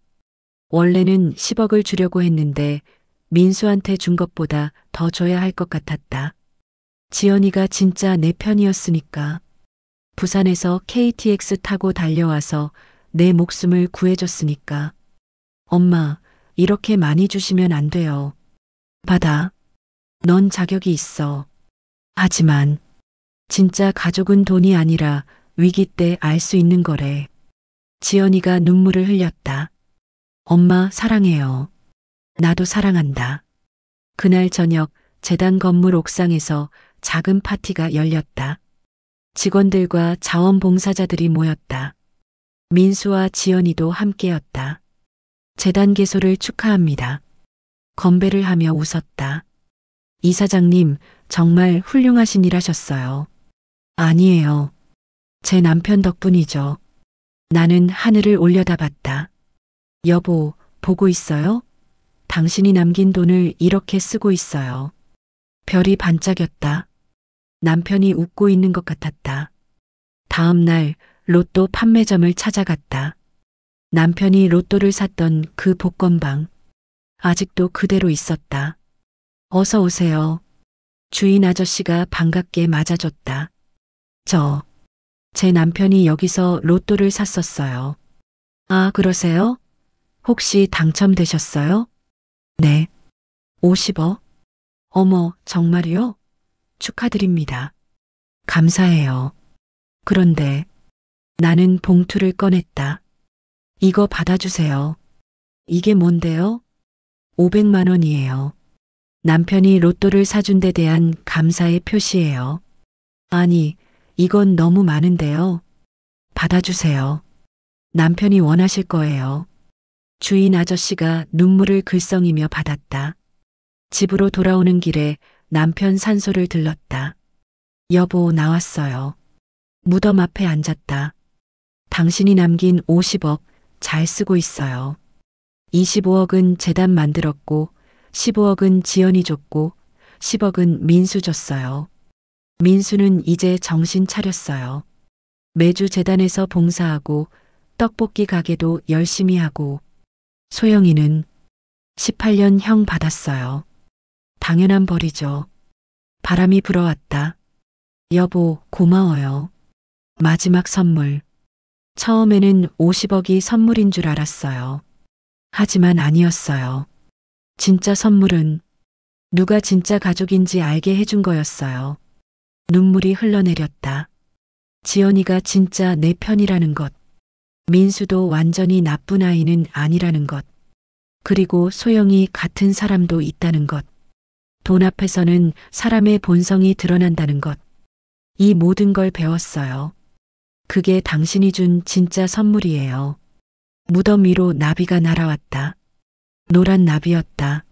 원래는 10억을 주려고 했는데 민수한테 준 것보다 더 줘야 할 것 같았다. 지연이가 진짜 내 편이었으니까. 부산에서 KTX 타고 달려와서 내 목숨을 구해줬으니까. 엄마, 이렇게 많이 주시면 안 돼요. 받아. 넌 자격이 있어. 하지만 진짜 가족은 돈이 아니라 위기 때 알 수 있는 거래. 지연이가 눈물을 흘렸다. 엄마 사랑해요. 나도 사랑한다. 그날 저녁 재단 건물 옥상에서 작은 파티가 열렸다. 직원들과 자원봉사자들이 모였다. 민수와 지연이도 함께였다. 재단 개소를 축하합니다. 건배를 하며 웃었다. 이사장님, 정말 훌륭하신 일 하셨어요. 아니에요. 제 남편 덕분이죠. 나는 하늘을 올려다봤다. 여보, 보고 있어요? 당신이 남긴 돈을 이렇게 쓰고 있어요. 별이 반짝였다. 남편이 웃고 있는 것 같았다. 다음 날 로또 판매점을 찾아갔다. 남편이 로또를 샀던 그 복권방. 아직도 그대로 있었다. 어서 오세요. 주인 아저씨가 반갑게 맞아줬다. 제 남편이 여기서 로또를 샀었어요. 아, 그러세요? 혹시 당첨되셨어요? 네. 50억? 어머, 정말요? 축하드립니다. 감사해요. 그런데 나는 봉투를 꺼냈다. 이거 받아주세요. 이게 뭔데요? 500만 원이에요. 남편이 로또를 사준 데 대한 감사의 표시예요. 아니, 이건 너무 많은데요. 받아주세요. 남편이 원하실 거예요. 주인 아저씨가 눈물을 글썽이며 받았다. 집으로 돌아오는 길에 남편 산소를 들렀다. 여보, 나왔어요. 무덤 앞에 앉았다. 당신이 남긴 50억 잘 쓰고 있어요. 25억은 재단 만들었고 15억은 지연이 줬고 10억은 민수 줬어요. 민수는 이제 정신 차렸어요. 매주 재단에서 봉사하고 떡볶이 가게도 열심히 하고 소영이는 18년 형 받았어요. 당연한 벌이죠. 바람이 불어왔다. 여보, 고마워요. 마지막 선물. 처음에는 50억이 선물인 줄 알았어요. 하지만 아니었어요. 진짜 선물은 누가 진짜 가족인지 알게 해준 거였어요. 눈물이 흘러내렸다. 지연이가 진짜 내 편이라는 것. 민수도 완전히 나쁜 아이는 아니라는 것. 그리고 소영이 같은 사람도 있다는 것. 돈 앞에서는 사람의 본성이 드러난다는 것. 이 모든 걸 배웠어요. 그게 당신이 준 진짜 선물이에요. 무덤 위로 나비가 날아왔다. 노란 나비였다.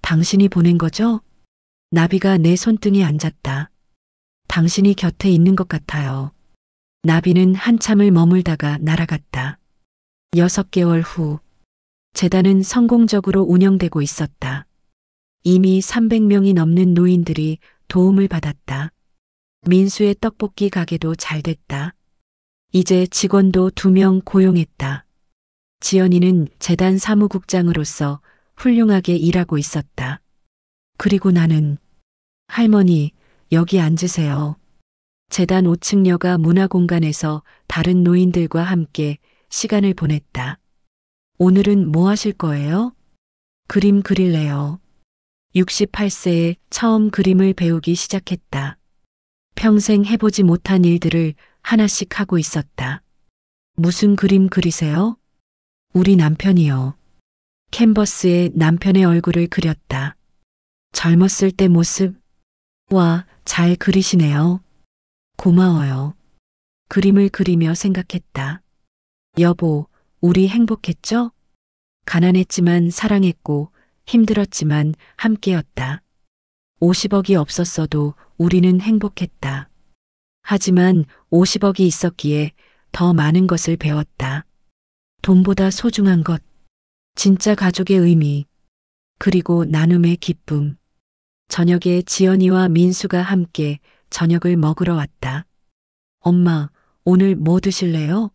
당신이 보낸 거죠? 나비가 내 손등에 앉았다. 당신이 곁에 있는 것 같아요. 나비는 한참을 머물다가 날아갔다. 6개월 후, 재단은 성공적으로 운영되고 있었다. 이미 300명이 넘는 노인들이 도움을 받았다. 민수의 떡볶이 가게도 잘 됐다. 이제 직원도 2명 고용했다. 지연이는 재단 사무국장으로서 훌륭하게 일하고 있었다. 그리고 나는 할머니, 여기 앉으세요. 재단 5층여가 문화공간에서 다른 노인들과 함께 시간을 보냈다. 오늘은 뭐 하실 거예요? 그림 그릴래요. 68세에 처음 그림을 배우기 시작했다. 평생 해보지 못한 일들을 하나씩 하고 있었다. 무슨 그림 그리세요? 우리 남편이요. 캔버스에 남편의 얼굴을 그렸다. 젊었을 때 모습? 와, 잘 그리시네요. 고마워요. 그림을 그리며 생각했다. 여보, 우리 행복했죠? 가난했지만 사랑했고 힘들었지만 함께였다. 50억이 없었어도 우리는 행복했다. 하지만 50억이 있었기에 더 많은 것을 배웠다. 돈보다 소중한 것, 진짜 가족의 의미, 그리고 나눔의 기쁨. 저녁에 지연이와 민수가 함께 저녁을 먹으러 왔다. 엄마, 오늘 뭐 드실래요?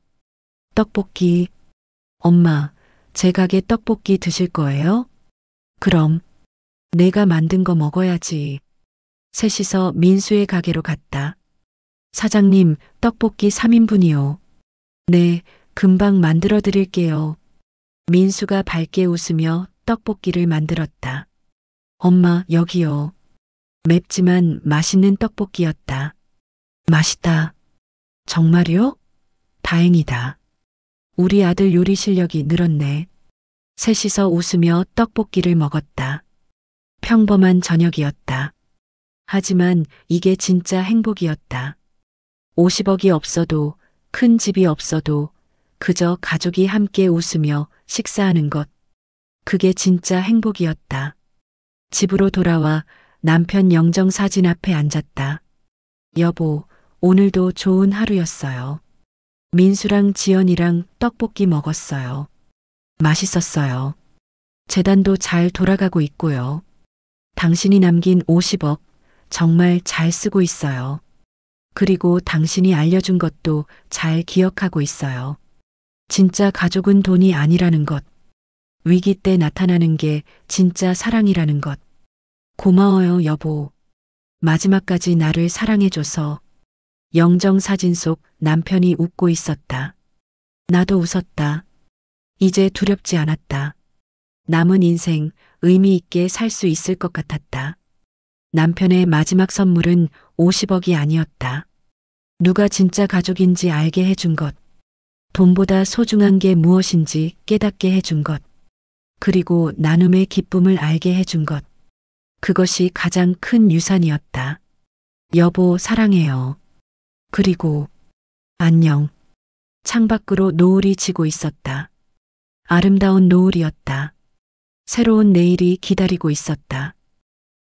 떡볶이. 엄마, 제 가게 떡볶이 드실 거예요? 그럼 내가 만든 거 먹어야지. 셋이서 민수의 가게로 갔다. 사장님, 떡볶이 3인분이요. 네, 금방 만들어 드릴게요. 민수가 밝게 웃으며 떡볶이를 만들었다. 엄마, 여기요. 맵지만 맛있는 떡볶이였다. 맛있다. 정말요? 다행이다. 우리 아들 요리 실력이 늘었네. 셋이서 웃으며 떡볶이를 먹었다. 평범한 저녁이었다. 하지만 이게 진짜 행복이었다. 50억이 없어도, 큰 집이 없어도 그저 가족이 함께 웃으며 식사하는 것. 그게 진짜 행복이었다. 집으로 돌아와 남편 영정 사진 앞에 앉았다. 여보, 오늘도 좋은 하루였어요. 민수랑 지연이랑 떡볶이 먹었어요. 맛있었어요. 재단도 잘 돌아가고 있고요. 당신이 남긴 50억 정말 잘 쓰고 있어요. 그리고 당신이 알려준 것도 잘 기억하고 있어요. 진짜 가족은 돈이 아니라는 것. 위기 때 나타나는 게 진짜 사랑이라는 것. 고마워요, 여보. 마지막까지 나를 사랑해줘서. 영정 사진 속 남편이 웃고 있었다. 나도 웃었다. 이제 두렵지 않았다. 남은 인생 의미 있게 살 수 있을 것 같았다. 남편의 마지막 선물은 50억이 아니었다. 누가 진짜 가족인지 알게 해준 것. 돈보다 소중한 게 무엇인지 깨닫게 해준 것. 그리고 나눔의 기쁨을 알게 해준 것. 그것이 가장 큰 유산이었다. 여보, 사랑해요. 그리고 안녕. 창밖으로 노을이 지고 있었다. 아름다운 노을이었다. 새로운 내일이 기다리고 있었다.